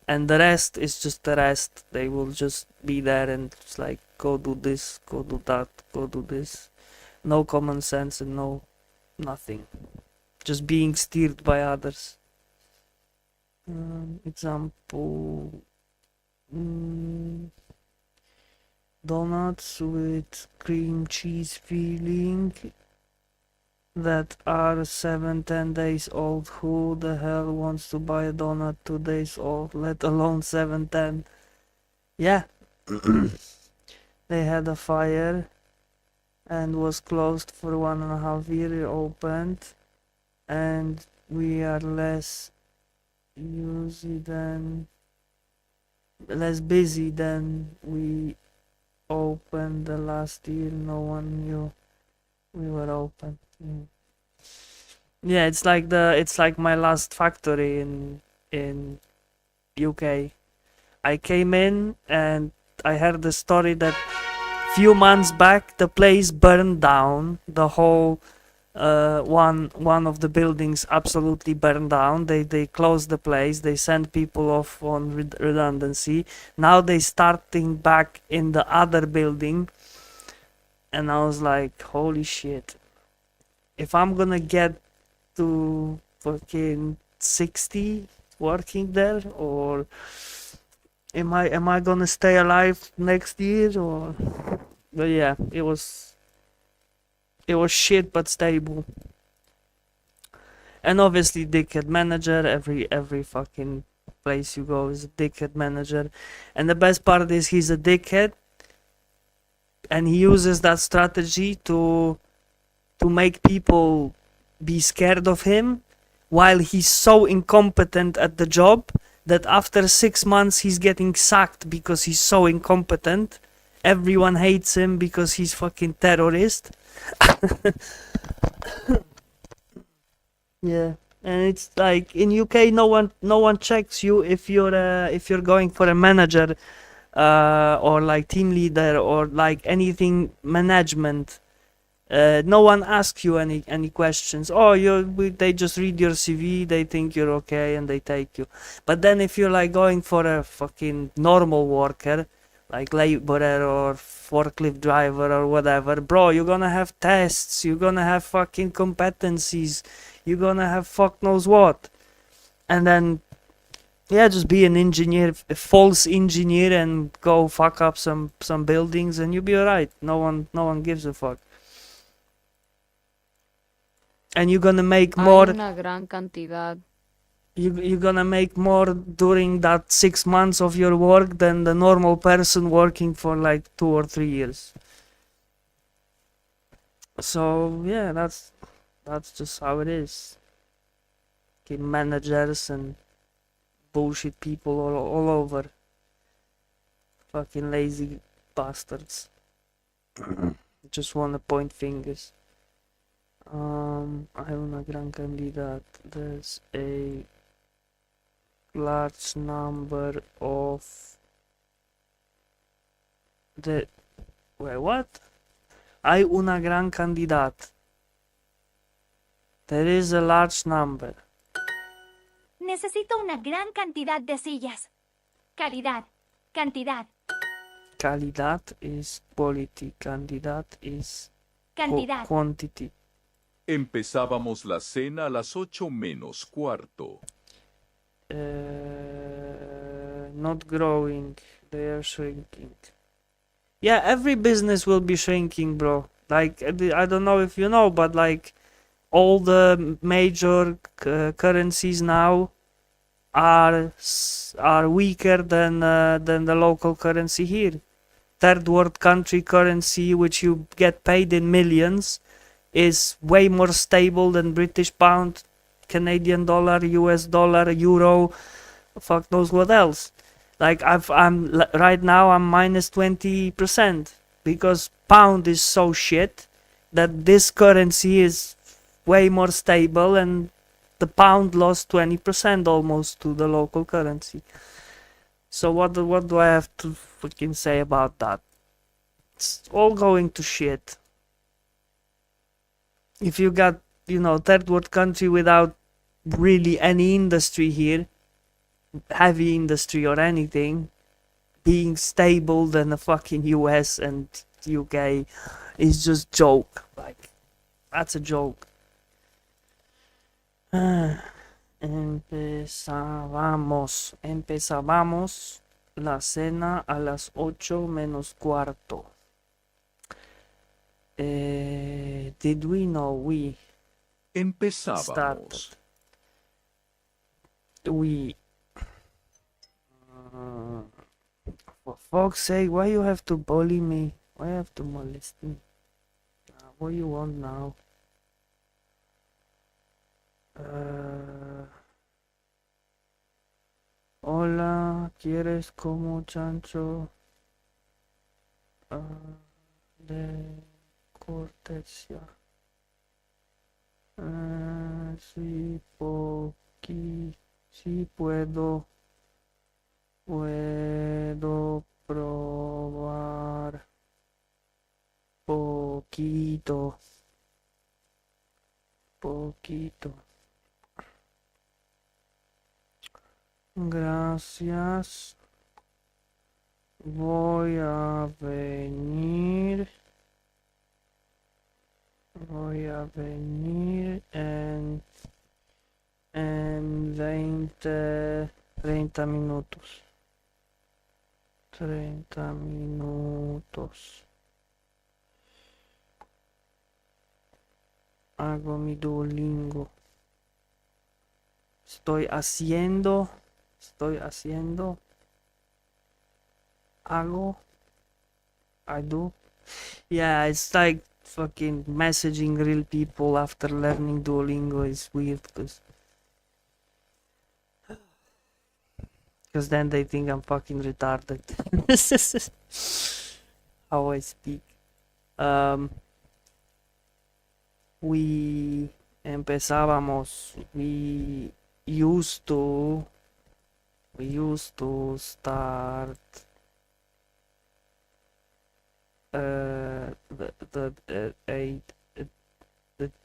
And the rest is just the rest. They will just be there and just like, go do this, go do that, go do this. No common sense and no nothing. Just being steered by others. Example. Donuts with cream cheese filling that are 7-10 days old. Who the hell wants to buy a donut 2 days old, let alone 7-10? Yeah. They had a fire and was closed for 1.5 years. Reopened, and we are less busy than we opened the last year. No one knew we were open. Yeah, it's like my last factory in UK. I came in and I heard the story that few months back the place burned down. The whole one of the buildings absolutely burned down. They closed the place. They sent people off on redundancy. Now they starting back in the other building, and I was like, holy shit. if I'm gonna get to fucking 60 working there, or am I gonna stay alive next year, or but yeah, it was shit but stable. And obviously dickhead manager, every fucking place you go is a dickhead manager. And the best part is he's a dickhead, and he uses that strategy to make people be scared of him, while he's so incompetent at the job that after 6 months he's getting sacked because he's so incompetent. Everyone hates him because he's fucking terrorist. Yeah, and it's like in UK, no one checks you if you're going for a manager, or like team leader, or like anything management. No one asks you any questions. Oh, they just read your CV, they think you're okay, and they take you. But then if you're like going for a fucking normal worker, like laborer or forklift driver or whatever, bro, you're gonna have tests, you're gonna have fucking competencies, you're gonna have fuck knows what. And then, yeah, just be an engineer, a false engineer, and go fuck up some buildings, and you'll be alright. No one gives a fuck. And you're gonna make more. Hay una gran cantidad. You're gonna make more during that 6 months of your work than the normal person working for like 2 or 3 years. So yeah, that's just how it is. Okay, managers and bullshit people all over. Fucking lazy bastards. Just wanna point fingers. Hay una gran cantidad. There's a large number of the. Wait, what? Hay una gran cantidad. There is a large number. Necesito una gran cantidad de sillas. Calidad. Cantidad. Calidad is quality. Cantidad is Cantidad. quantity. Empezábamos la cena a las 8:45. Not growing. They are shrinking. Yeah, every business will be shrinking, bro. Like, I don't know if you know, but like all the major currencies now are weaker than the local currency here. Third world country currency, which you get paid in millions, is way more stable than British pound, Canadian dollar, US dollar, euro, fuck knows what else. Like right now I'm minus 20% because pound is so shit that this currency is way more stable, and the pound lost 20% almost to the local currency. So what do I have to fucking say about that? It's all going to shit. If you got, third world country without really any industry here, heavy industry or anything, being stable than the fucking US and UK is just joke. Like, that's a joke. Empezábamos la cena a las 8:45. Did we know we Empezábamos. started? We for fuck's sake, why you have to bully me? Why you have to molest me? What you want now? Hola, ¿quieres como chancho? De cortesía. Sí, sí puedo probar poquito. Gracias. Voy a venir Voy a venir en 30 minutos. 30 minutos. Hago mi Duolingo. Estoy haciendo. Hago. I do. Yeah, it's like fucking messaging real people after learning Duolingo is weird because then they think I'm fucking retarded. This is how I speak. We used to start the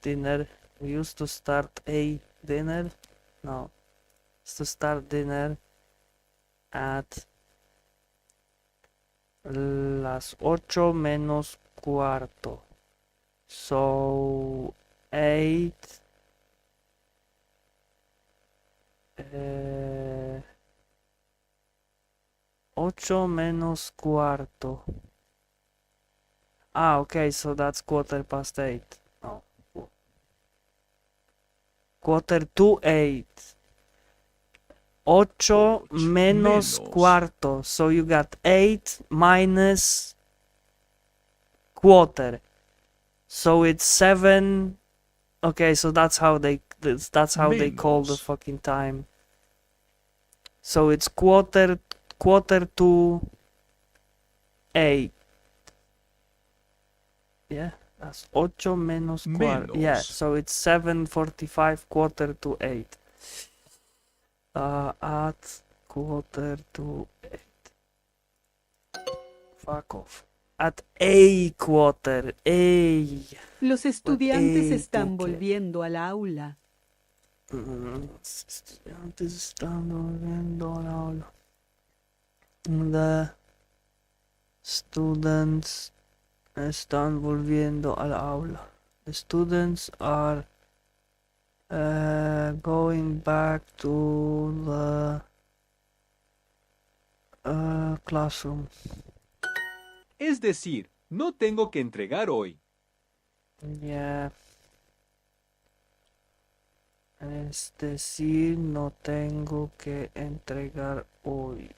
dinner. We used to start a dinner. No, to start dinner at las 8 menos cuarto. So 8 8 menos cuarto. Ah, okay, so that's 8:15. No. 7:45. 8 menos cuarto. So you got 8 minus quarter. So it's 7. Okay, so that's how they call the fucking time. So it's quarter to 8. Yeah, that's 8 menos cuarto. Yeah, so it's 7:45, quarter to 8. At quarter to 8. Fuck off. At a quarter. Los estudiantes están ticket. volviendo al aula. Los estudiantes están volviendo al aula. The students están volviendo al aula. The students are going back to the classroom. Es decir, no tengo que entregar hoy. Yeah. Es decir, no tengo que entregar hoy.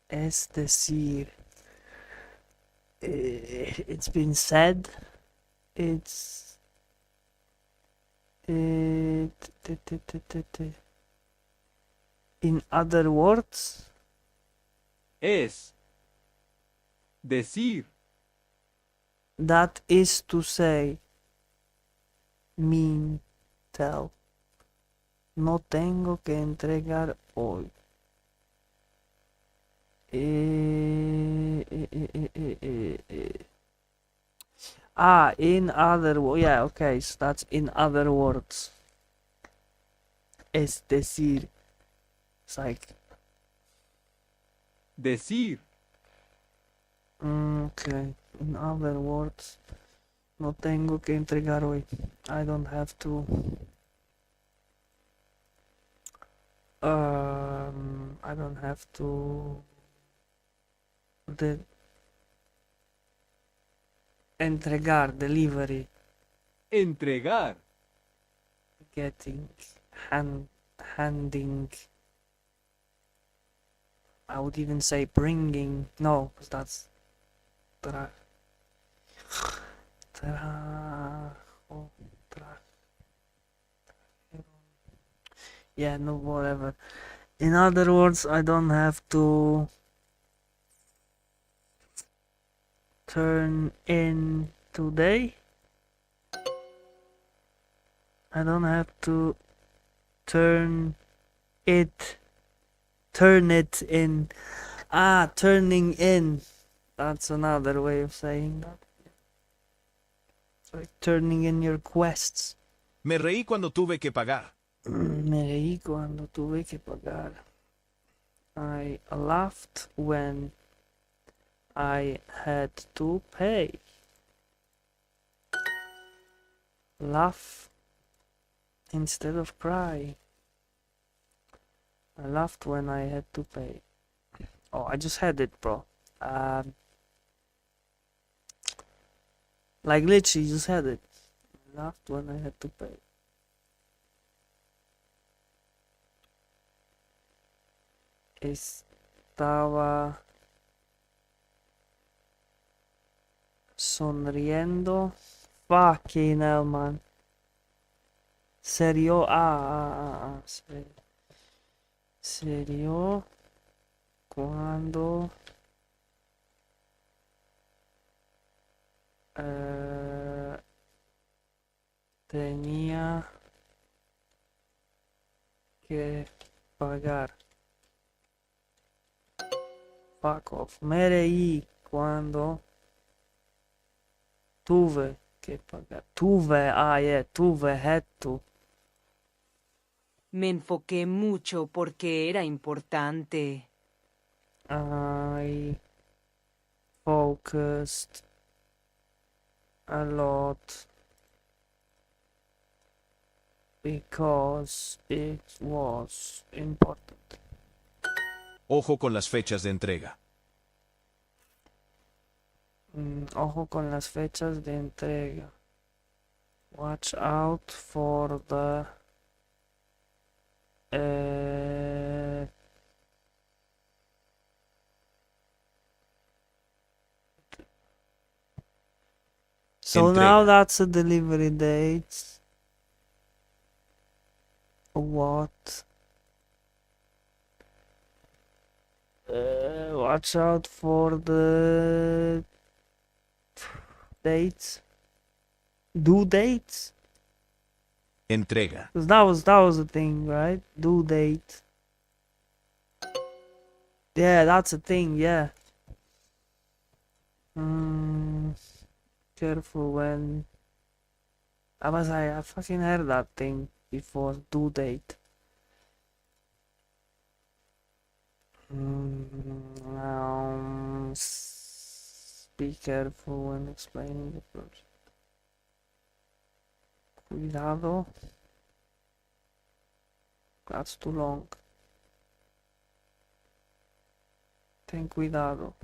Es decir, it's been said. It's in other words. Es decir. That is to say. Mean, tell. No tengo que entregar hoy. In other words. Yeah, okay, so that's in other words. Es decir. It's like. Decir. Okay, in other words. No tengo que entregar hoy. I don't have to. I don't have to. Entregar, delivery. Entregar. Getting, handing. I would even say bringing. No, because that's. Yeah, no, whatever. In other words, I don't have to turn in today. I don't have to turn it in. Turning in. That's another way of saying that. It's like turning in your quests. Me reí cuando tuve que pagar. Me reí cuando tuve que pagar. I laughed when I had to pay. Laugh instead of cry. I laughed when I had to pay. Oh, I just had it, bro. Like literally just had it. I laughed when I had to pay. Estaba sonriendo. Fucking hell, man. Serio. Serio. Cuando tenía que pagar. Fuck off. Me reí cuando tuve que pagar. Tuve, had to. Me enfoqué mucho porque era importante. I focused a lot because it was important. Ojo con las fechas de entrega. Ojo con las fechas de entrega. Watch out for the so Entrega. now that's a delivery date. What? Watch out for the dates. Due dates? Entrega. Because that was a thing, right? Due date. Yeah, that's a thing, yeah. Careful when I fucking heard that thing before. Due date. Be careful when explaining the project. Cuidado. That's too long. Ten cuidado.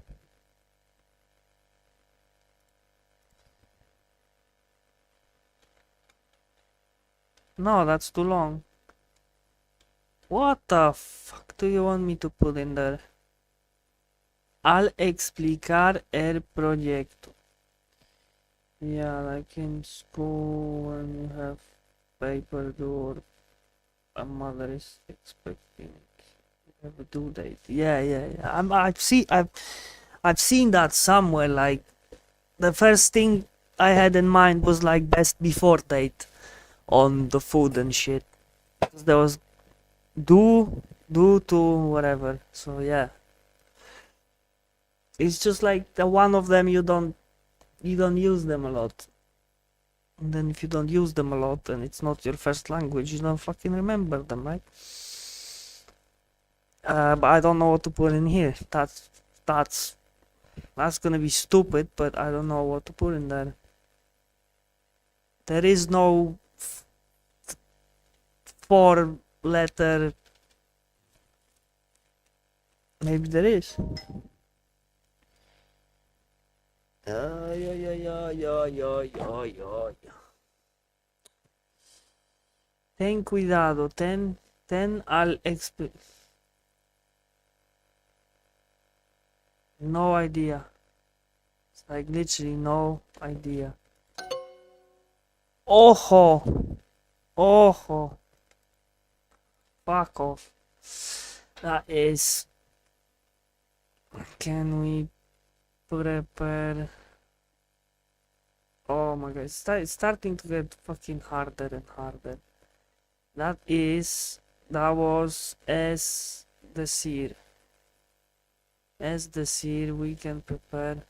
No, that's too long. What the fuck do you want me to put in there? Al explicar el proyecto. Yeah, like in school when you have paper due or a mother is expecting you have a due date. Yeah. I've seen that somewhere. Like the first thing I had in mind was like best before date on the food and shit. There was due to whatever. So yeah. It's just like the one of them you don't use them a lot. And then if you don't use them a lot and it's not your first language, you don't fucking remember them, right? But I don't know what to put in here. That's gonna be stupid, but I don't know what to put in there. There is no 4-letter. Maybe there is. Ten cuidado, ten al no idea. It's like literally no idea. Ojo. Fuck off. That is. Can we prepare? Oh my god, it's starting to get fucking harder and harder. That was es decir. Es decir, we can prepare.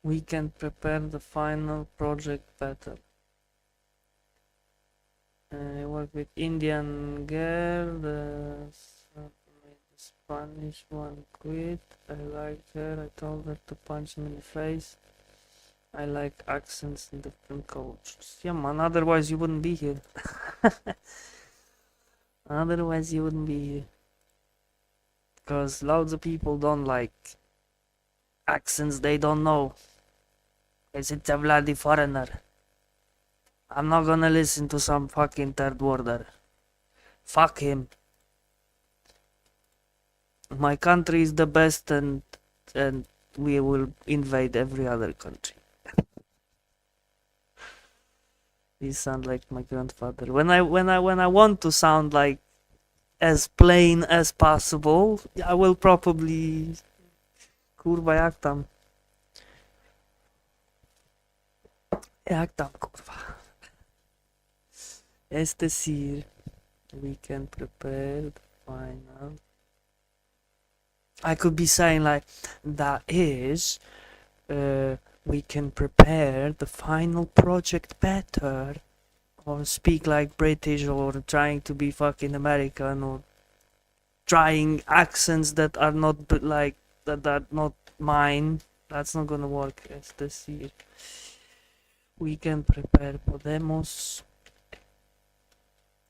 We can prepare the final project better. I work with Indian girl. The Spanish one quit. I liked her. I told her to punch him in the face. I like accents in different cultures. Yeah, man, otherwise you wouldn't be here. Otherwise you wouldn't be here. Because loads of people don't like accents they don't know. It's a bloody foreigner. I'm not gonna listen to some fucking third worlder. Fuck him. My country is the best, and we will invade every other country. You sound like my grandfather. When I want to sound like as plain as possible, I will probably kurwa jak tam. Jak tam kurwa. Es decir, we can prepare the final. I could be saying like, that is, we can prepare the final project better, or speak like British, or trying to be fucking American, or trying accents that are not like that are not mine. That's not gonna work. Es decir, we can prepare, podemos.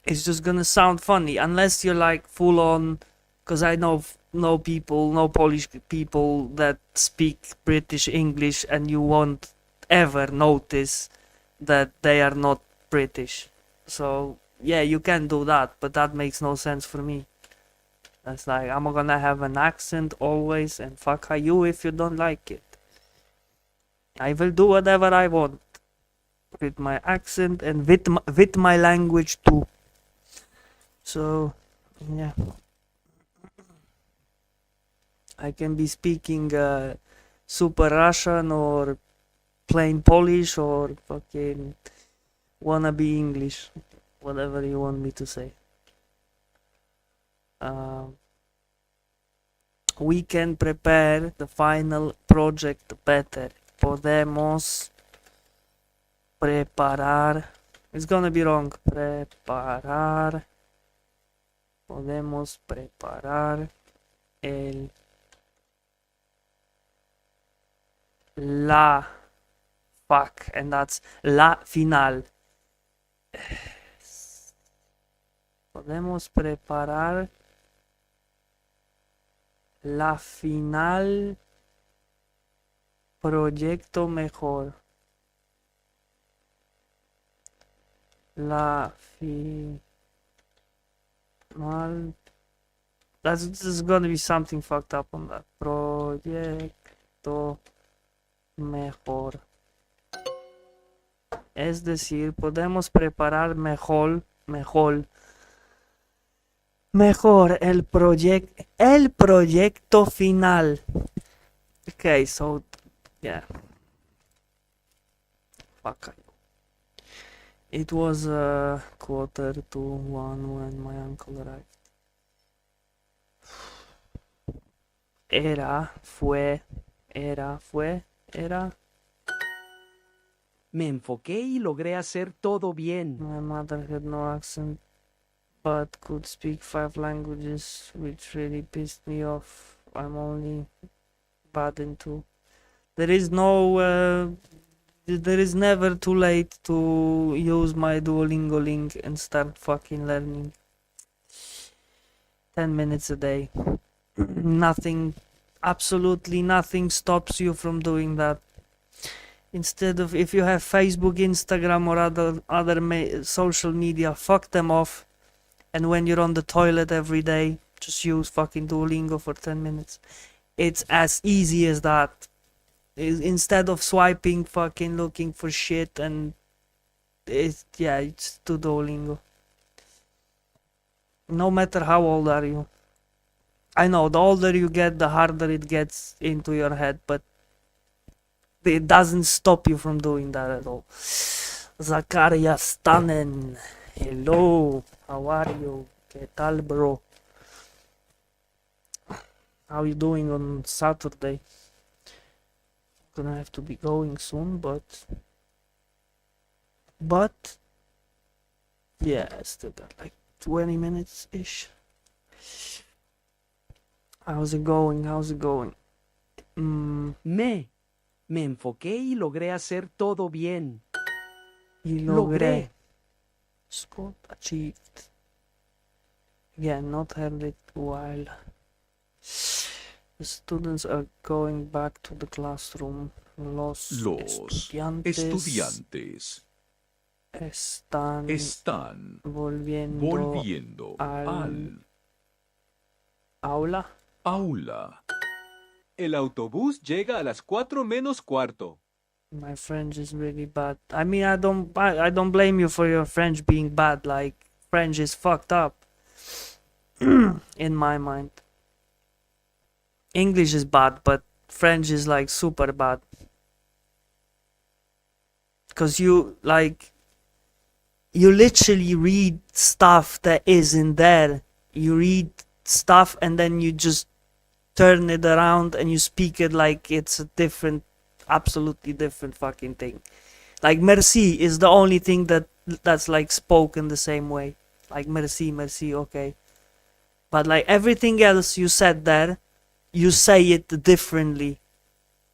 It's just gonna sound funny unless you're like full on. Because I know Polish people that speak British English, and you won't ever notice that they are not British. So yeah, you can do that, but that makes no sense for me. That's like, I'm gonna have an accent always, and fuck you if you don't like it. I will do whatever I want with my accent and with my language too. So yeah. I can be speaking super Russian, or plain Polish, or fucking wannabe English. Whatever you want me to say. We can prepare the final project better. Podemos preparar. It's gonna be wrong. Preparar. Podemos preparar el la fuck, and that's la final. Podemos preparar la final proyecto mejor. La final. There's gonna be something fucked up on that. Proyecto mejor. Es decir, podemos preparar mejor el proyecto final. Okay, so yeah. Fuck. It was 1:45 when my uncle arrived. Era. Me enfoqué y logré hacer todo bien. My mother had no accent, but could speak 5 languages, which really pissed me off. I'm only bad in 2. There is never too late to use my Duolingo link and start fucking learning. 10 minutes a day. Nothing, absolutely nothing stops you from doing that. Instead of, if you have Facebook, Instagram, or other social media, fuck them off. And when you're on the toilet every day, just use fucking Duolingo for 10 minutes. It's as easy as that. Instead of swiping, fucking looking for shit, and it's to Duolingo. No matter how old are you. I know, the older you get, the harder it gets into your head, but it doesn't stop you from doing that at all. Zakaria Stanen. Hello. How are you? ¿Qué tal, bro? How you doing on Saturday? Gonna have to be going soon, but yeah, I still got like 20 minutes ish. How's it going? How's it going? Me enfoqué y logré hacer todo bien. Y Logré. Scott achieved. Again, not heard it while. The students are going back to the classroom. Los estudiantes están volviendo al aula. El autobús llega a las 4 menos cuarto. My French is really bad. I mean, I don't blame you for your French being bad. Like, French is fucked up in my mind. English is bad, but French is like super bad. Because you literally read stuff that isn't there. You read stuff and then you just turn it around and you speak it like it's a different, absolutely different fucking thing. Like merci is the only thing that's like spoken the same way. Like merci, okay. But like everything else you said there, you say it differently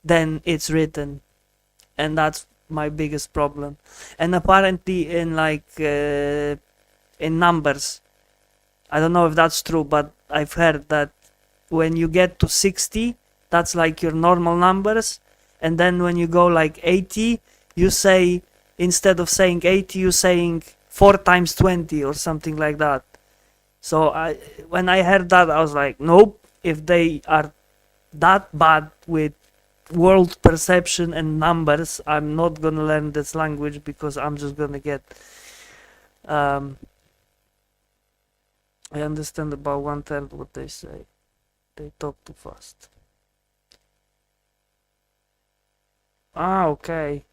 than it's written. And that's my biggest problem. And apparently in in numbers, I don't know if that's true, but I've heard that when you get to 60, that's like your normal numbers, and then when you go like 80, you say, instead of saying 80, you're saying 4 times 20 or something like that. So when I heard that, I was like, nope, if they are that bad with world perception and numbers, I'm not gonna learn this language because I'm just gonna get I understand about 1/3 what they say. They talk too fast. Okay.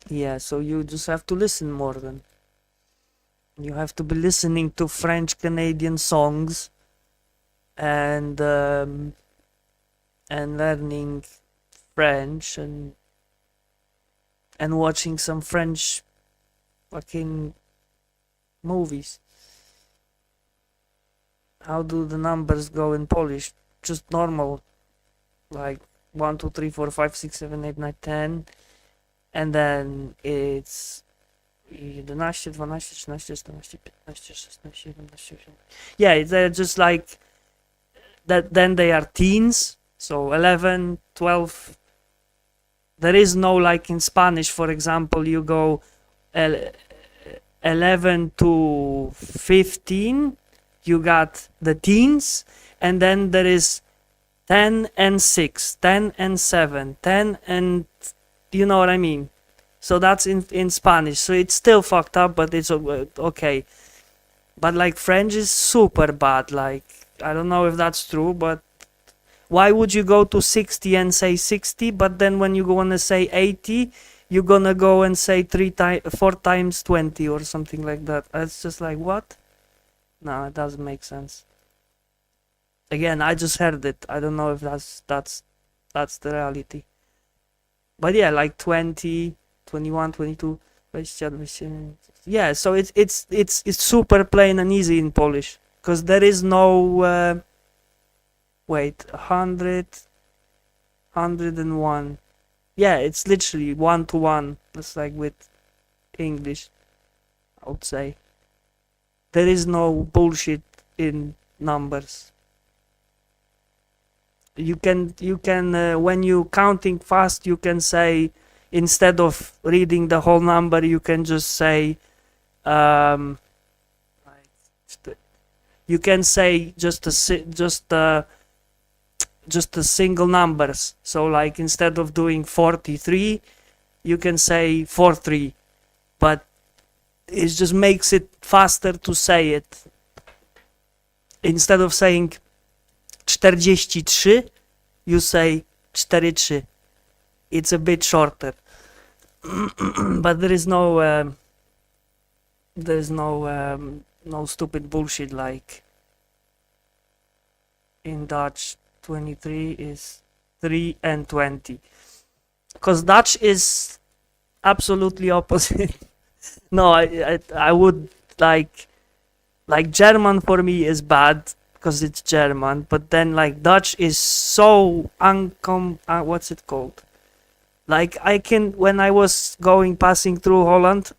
Yeah, so you just have to listen more then. You have to be listening to French Canadian songs and learning French and watching some French fucking movies. How do the numbers go in Polish? Just normal, like 1, 2, 3, 4, 5, 6, 7, 8, 9, 10, and then it's 11, 12, 13, 14, 15, 16, 17, 18. Yeah, they're just like that. Then they are teens, so 11, 12. There is no, like in Spanish, for example, you go 11 to 15, you got the teens, and then there is 10 and 6, 10 and 7, 10 and, you know what I mean? So that's in Spanish, so it's still fucked up, but it's okay. But like French is super bad, like, I don't know if that's true, but why would you go to 60 and say 60, but then when you want to say 80, you're gonna go and say 4 times 20 or something like that. It's just like, what? No, it doesn't make sense. Again, I just heard it. I don't know if that's the reality. But yeah, like 20, 21, 22. Yeah, so it's super plain and easy in Polish, because there is no wait, 100, 101. Yeah, it's literally 1 to 1. It's like with English, I would say. There is no bullshit in numbers. You can when you counting fast, you can say, instead of reading the whole number, you can just say you can say just the single numbers. So like instead of doing 43, you can say 43, but it just makes it faster to say it. Instead of saying 43, you say 43. It's a bit shorter. But there is no no stupid bullshit like in Dutch. 23 is 3 and 20, because Dutch is absolutely opposite. No, I would like like German for me is bad because it's German, but then like Dutch is so what's it called? Like when I was passing through Holland,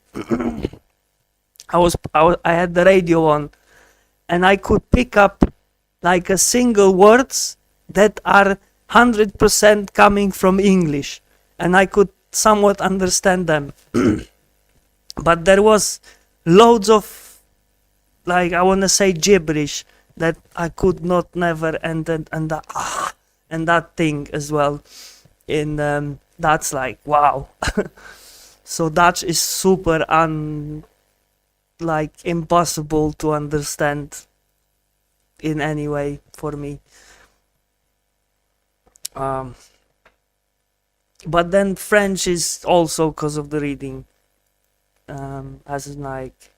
I had the radio on, and I could pick up like a single words that are 100% coming from English, and I could somewhat understand them. But there was loads of, like, I want to say gibberish that I could not never, and that thing as well. In that's like wow. So Dutch is super like impossible to understand in any way for me. But then French is also because of the reading. As in like,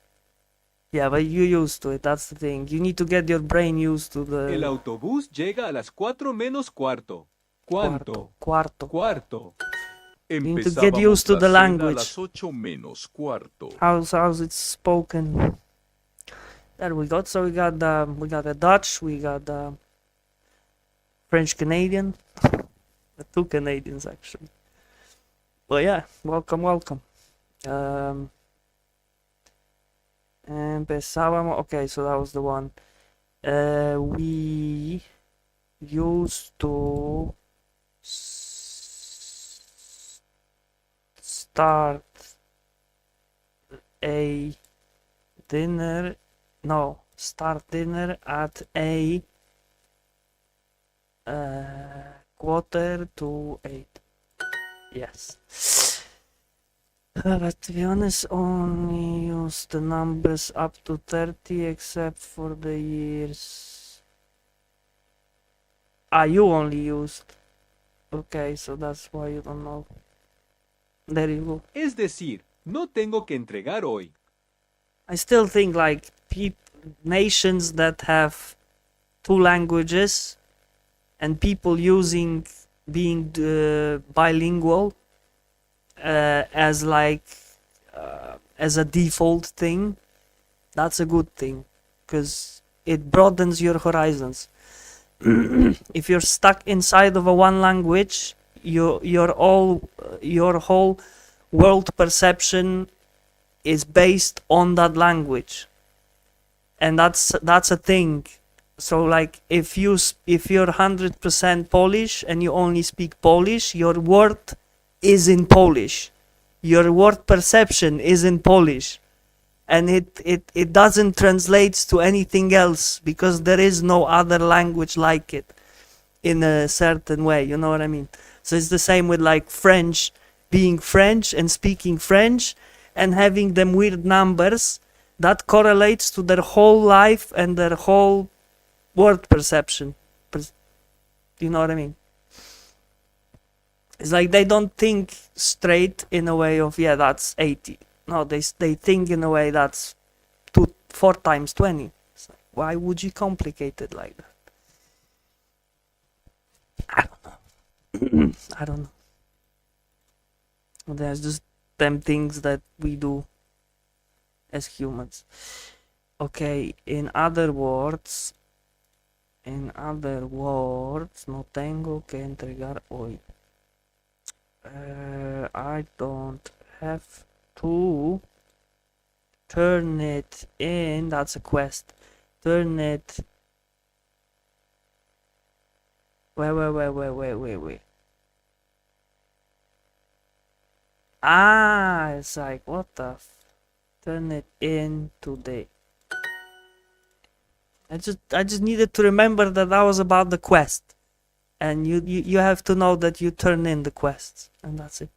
yeah, but you're used to it. That's the thing. You need to get your brain used to the. El autobús llega a las 4 menos cuarto. ¿Cuánto? Cuarto. Cuarto. You need to get used to the language. A las 8 menos cuarto. How's it spoken? There we go. So we got the Dutch, we got the French Canadian, the two Canadians actually. But yeah, welcome. Empezábamos. Okay, so that was the one. We used to start dinner at a 7:45. Yes. But to be honest, only use the numbers up to 30 except for the years. You only used. Okay, so that's why you don't know. There you go. Es decir, no tengo que entregar hoy. I still think like nations that have two languages and people being bilingual as a default thing, that's a good thing because it broadens your horizons. If you're stuck inside of a one language, your whole world perception is based on that language, and that's a thing. So like if you're 100% Polish and you only speak Polish, your word is in Polish, your word perception is in Polish, and it doesn't translate to anything else because there is no other language like it in a certain way, you know what I mean? So it's the same with like French, being French and speaking French and having them weird numbers that correlates to their whole life and their whole word perception. You know what I mean? It's like they don't think straight in a way of, yeah, that's 80. No, they think in a way that's 4 times 20. It's like, why would you complicate it like that? I don't know. There's just them things that we do as humans. Okay, in other words, no tengo que entregar hoy. I don't have to turn it in. That's a quest. Turn it. Wait. It's like, what the turn it in today. I just needed to remember that was about the quest. And you have to know that you turn in the quests, and that's it.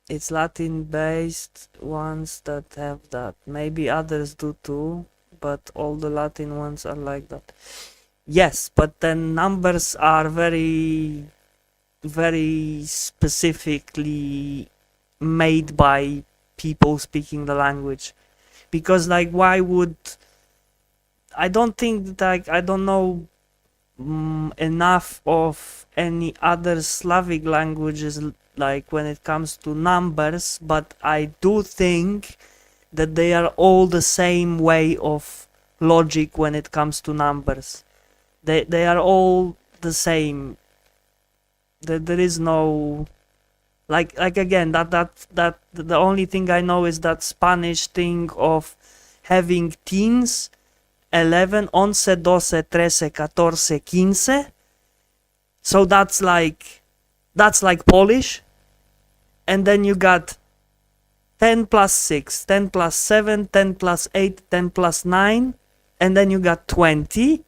It's Latin based ones that have that. Maybe others do too, but all the Latin ones are like that. Yes, but then numbers are very, very specifically made by people speaking the language. Because like, why would... I don't think that I don't know enough of any other Slavic languages like when it comes to numbers, but I do think that they are all the same way of logic when it comes to numbers. They are all the same. There is no like again that the only thing I know is that Spanish thing of having teens 11, 11, 12, 13, 14, 15. So that's like Polish. And then you got 10 plus 6, 10 plus 7, 10 plus 8, 10 plus 9, and then you got 20,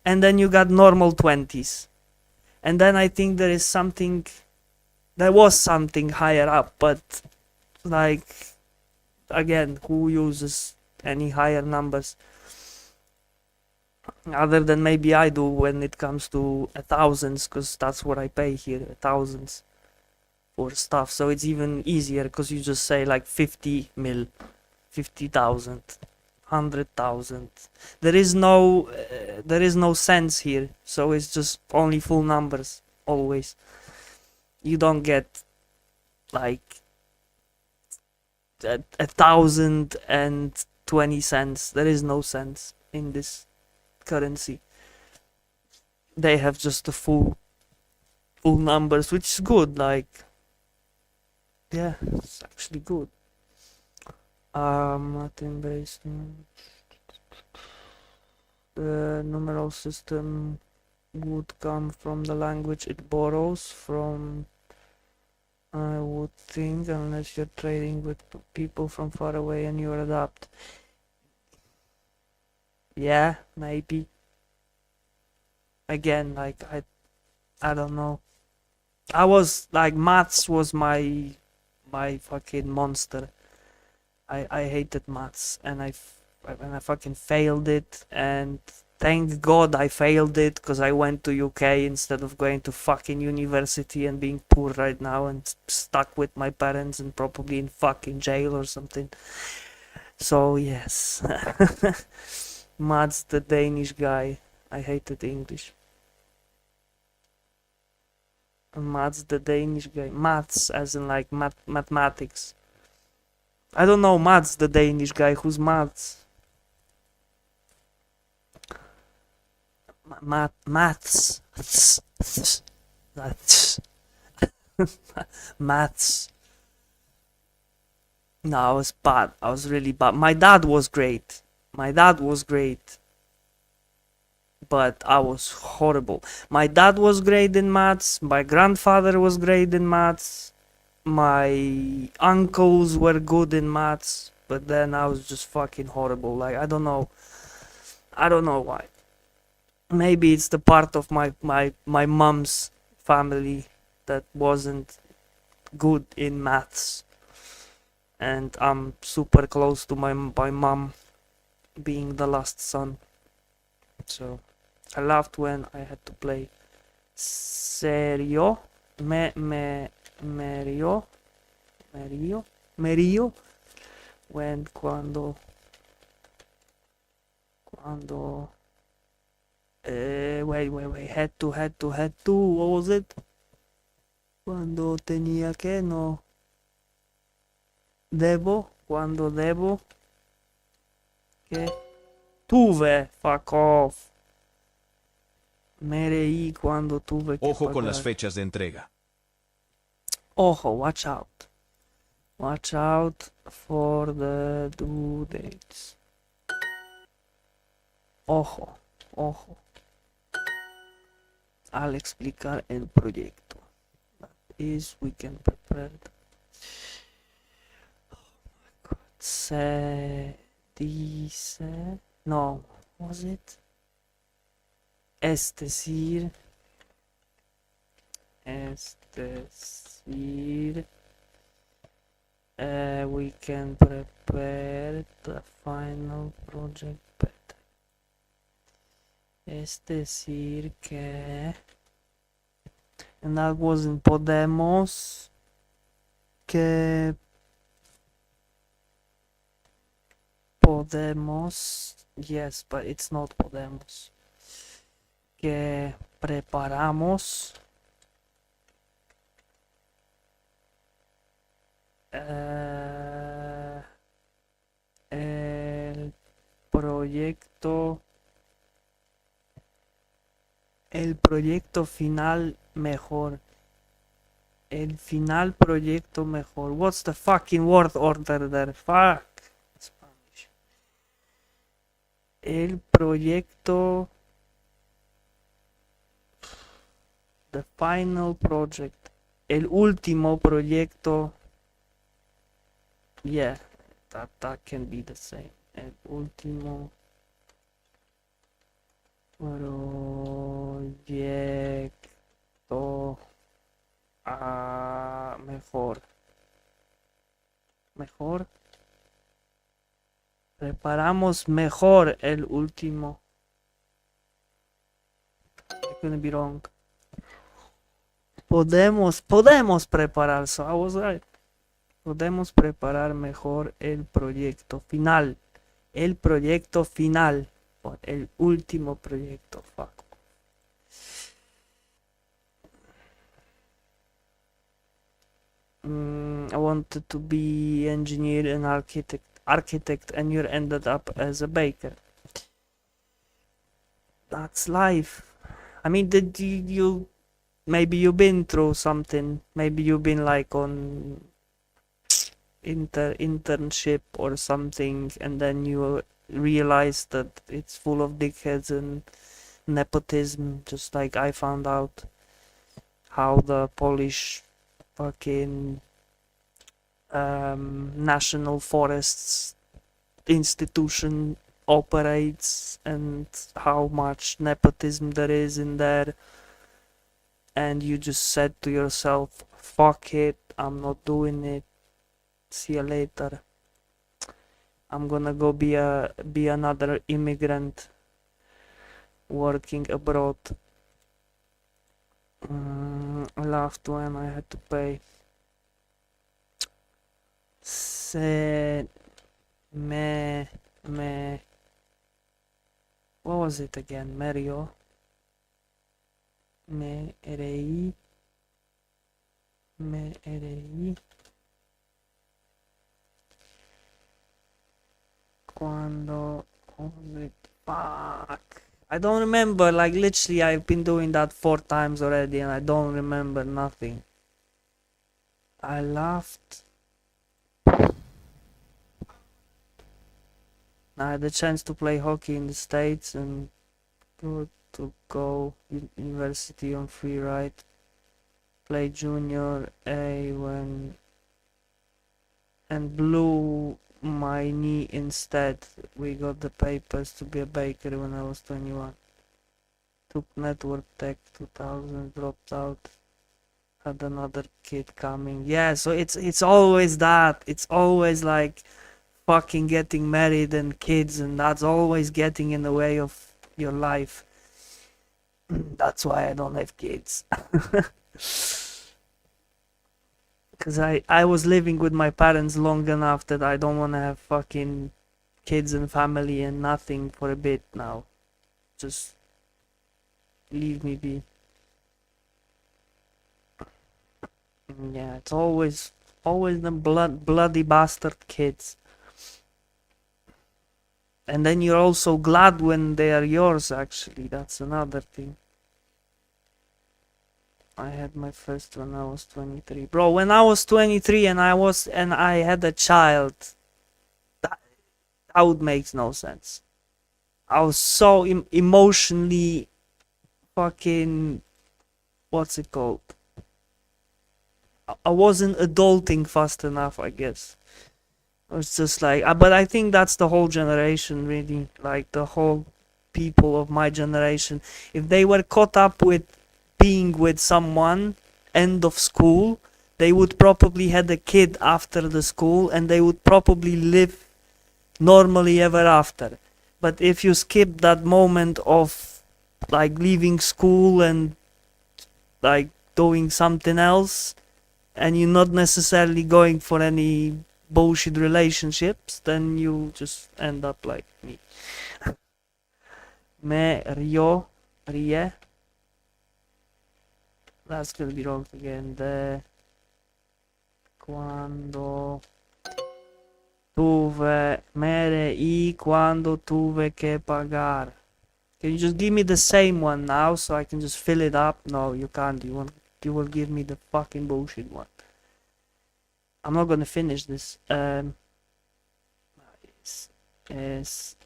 and then you got normal 20s. And then I think there was something higher up, but like, again, who uses any higher numbers? Other than maybe I do when it comes to thousands, because that's what I pay here, thousands for stuff. So it's even easier because you just say like 50 mil, 50,000, 100,000. There is no cents here, so it's just only full numbers always. You don't get like 1,020 cents. There is no cents in this currency. They have just the full numbers, which is good. Like, yeah, it's actually good. Latin based. The numeral system would come from the language it borrows from, I would think, unless you're trading with people from far away and you adapt. Yeah, maybe. Again, like, I don't know. I was like, maths was my fucking monster. I hated maths, and I fucking failed it, and thank God I failed it, because I went to UK instead of going to fucking university and being poor right now and stuck with my parents and probably in fucking jail or something. So yes. Maths, the Danish guy. I hated English. Maths, the Danish guy. Maths, as in like mathematics. I don't know, Maths, the Danish guy. Who's Maths? Maths. Maths. No, I was bad. I was really bad. My dad was great. But I was horrible. My dad was great in maths. My grandfather was great in maths. My uncles were good in maths. But then I was just fucking horrible. Like, I don't know why. Maybe it's the part of my mom's family that wasn't good in maths. And I'm super close to my mom, being the last son. So I laughed when I had to play Serio, Merio, when cuando wait, head to, what was it? Cuando tenía que, no, cuando debo, que, tuve, fuck off. Me reí cuando tuve que Ojo con pagar. las fechas de entrega. Ojo, watch out. Watch out for the due dates. Ojo. Al explicar el proyecto. That is, we can prepare. Oh my God. Se dice. No, was it? Es decir, we can prepare the final project better. Es decir que, and that wasn't podemos, que podemos, yes, but it's not podemos. Que preparamos proyecto final mejor. El final proyecto mejor. What's the fucking word order there? Fuck. Spanish. El proyecto. The final project. El último proyecto. Yeah, that can be the same. El último proyecto mejor. Mejor. Preparamos mejor el último. I couldn't be wrong. Podemos preparar. So I was right. Podemos preparar mejor el proyecto final. El proyecto final. El último proyecto. Fuck. I wanted to be engineer and architect and you ended up as a baker. That's life. I mean, did you maybe you've been through something. Maybe you've been like on internship or something, and then you realize that it's full of dickheads and nepotism, just like I found out how the Polish fucking National Forests institution operates and how much nepotism there is in there, and you just said to yourself, fuck it, I'm not doing it, see you later, I'm gonna go be another immigrant working abroad. I laughed when I had to pay. What was it again? Mario. Merei. Quando was it? Fuck. I don't remember. Like literally, I've been doing that 4 times already, and I don't remember nothing. I laughed. I had the chance to play hockey in the States and go university on free ride. Play junior A and blew my knee instead. We got the papers to be a baker when I was 21. Took network tech 2000, dropped out. Had another kid coming. Yeah, so it's always that. It's always like fucking getting married and kids, and that's always getting in the way of your life. That's why I don't have kids. Because I was living with my parents long enough that I don't want to have fucking kids and family and nothing for a bit now. Just leave me be. Yeah, it's always the bloody bastard kids. And then you're also glad when they are yours, actually. That's another thing. I had my first when I was 23. Bro, when I was 23 and I had a child, that would make no sense. I was so emotionally fucking, what's it called? I wasn't adulting fast enough, I guess. It's just like, but I think that's the whole generation, really. Like the whole people of my generation. If they were caught up with being with someone, end of school, they would probably had a kid after the school, and they would probably live normally ever after. But if you skip that moment of like leaving school and like doing something else, and you're not necessarily going for any bullshit relationships, then you just end up like me. Rie. That's gonna be wrong again. Quando Tuve mere y cuando tuve que pagar. Can you just give me the same one now so I can just fill it up? No, you can't. You will give me the fucking bullshit one. I'm not gonna finish this. Is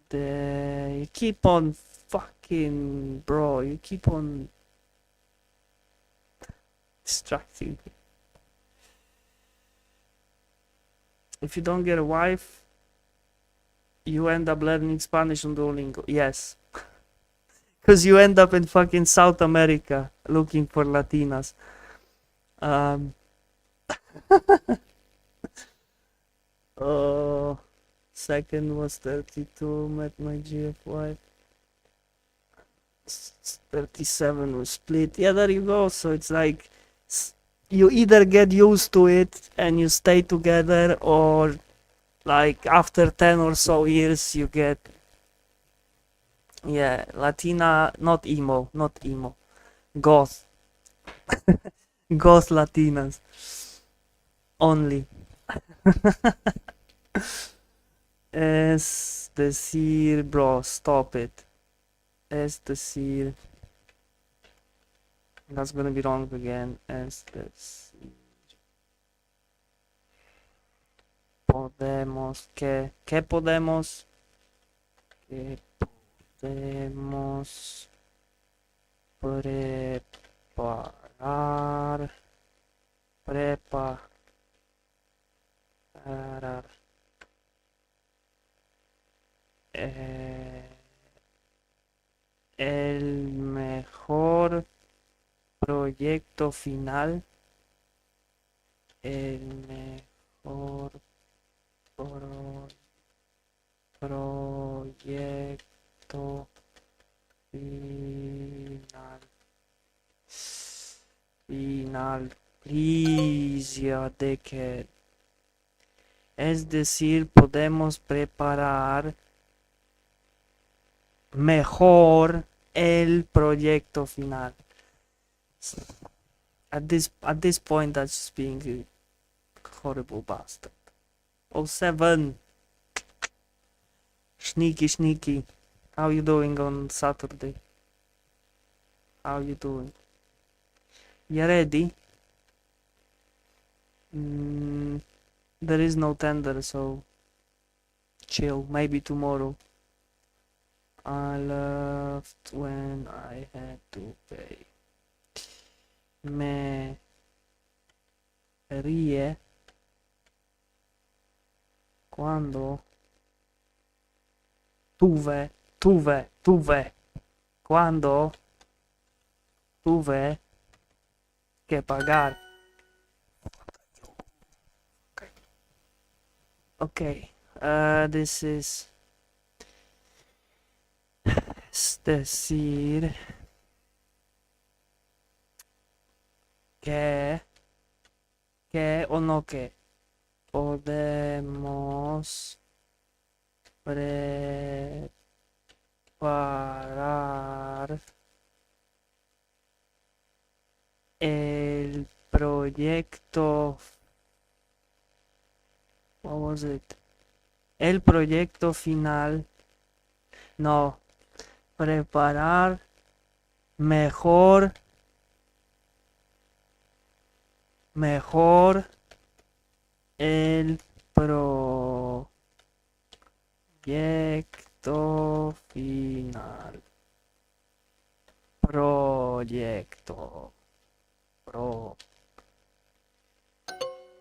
the you keep on fucking bro, you keep on distracting me. If you don't get a wife, you end up learning Spanish on Duolingo. Yes. Because you end up in fucking South America looking for Latinas. Second was 32, met my GF wife. 37 was split. Yeah, there you go. So it's like you either get used to it and you stay together, or like after 10 or so years you get, yeah, Latina, not emo, goth. Goth Latinas only. Es decir, bro, stop it. Es decir, that's gonna be wrong again. Es decir, podemos, ¿qué podemos? ¿Qué podemos preparar? Preparar. El mejor proyecto final. El mejor proyecto final. Please, yeah, dickhead. Es decir, podemos preparar mejor el proyecto final. At this point, that's just being a horrible bastard. 07. Sneaky. How you doing on Saturday? How you doing? You ready? There is no tender, so chill. Maybe tomorrow. I loved when I had to pay. Me ríe cuando tuve cuando tuve que pagar. Okay, this is, es decir, que o no que podemos preparar el proyecto. What was it? El proyecto final. No. Preparar mejor el proyecto final.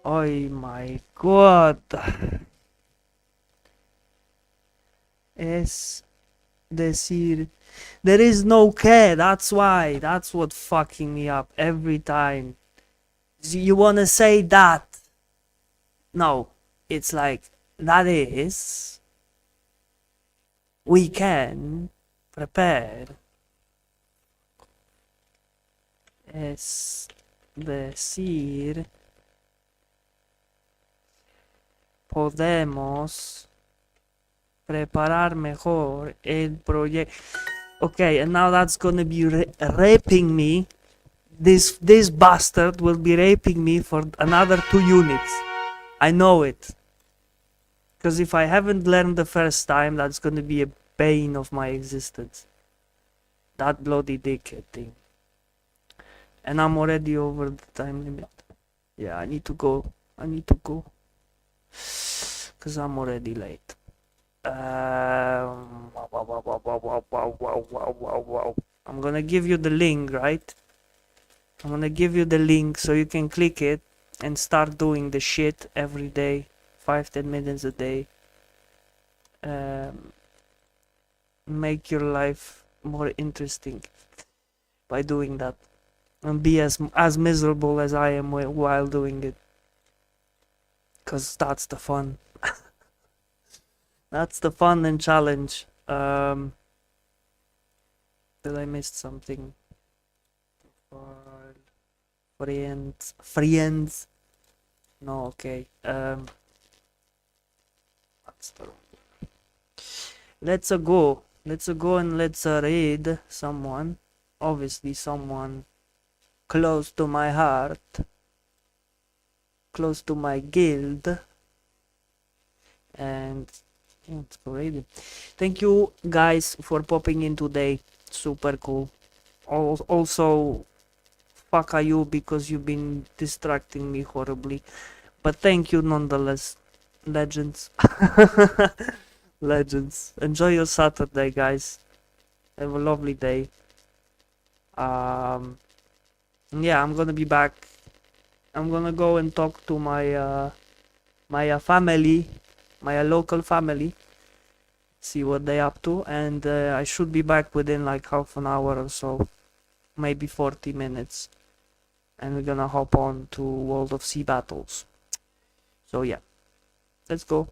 Oh my god. Es decir, there is no care. That's what fucking me up every time. You wanna say that? No, it's like, that is, we can prepare. Es decir, podemos preparar mejor el proyecto. Okay, and now that's gonna be raping me. This bastard will be raping me for another 2 units. I know it. Because if I haven't learned the first time, that's gonna be a bane of my existence. That bloody dickhead thing. And I'm already over the time limit. Yeah, I need to go. I need to go. Because I'm already late. I'm gonna give you the link, right? I'm gonna give you the link so you can click it and start doing the shit every day, 5-10 minutes a day. Make your life more interesting by doing that, and be as miserable as I am while doing it, because that's the fun. That's the fun and challenge. Did I miss something? Friends. No, okay. Let's go. Let's go and let's read someone. Obviously, someone close to my heart, close to my guild, and let's go read it. Thank you guys for popping in today. Super cool. Also, fuck you because you've been distracting me horribly, but thank you nonetheless, legends. Legends. Enjoy your Saturday, guys. Have a lovely day. Yeah, I'm gonna be back. I'm gonna go and talk to my my family, my local family, see what they up to, and I should be back within like half an hour or so, maybe 40 minutes, and we're gonna hop on to World of Sea Battles. So yeah, let's go.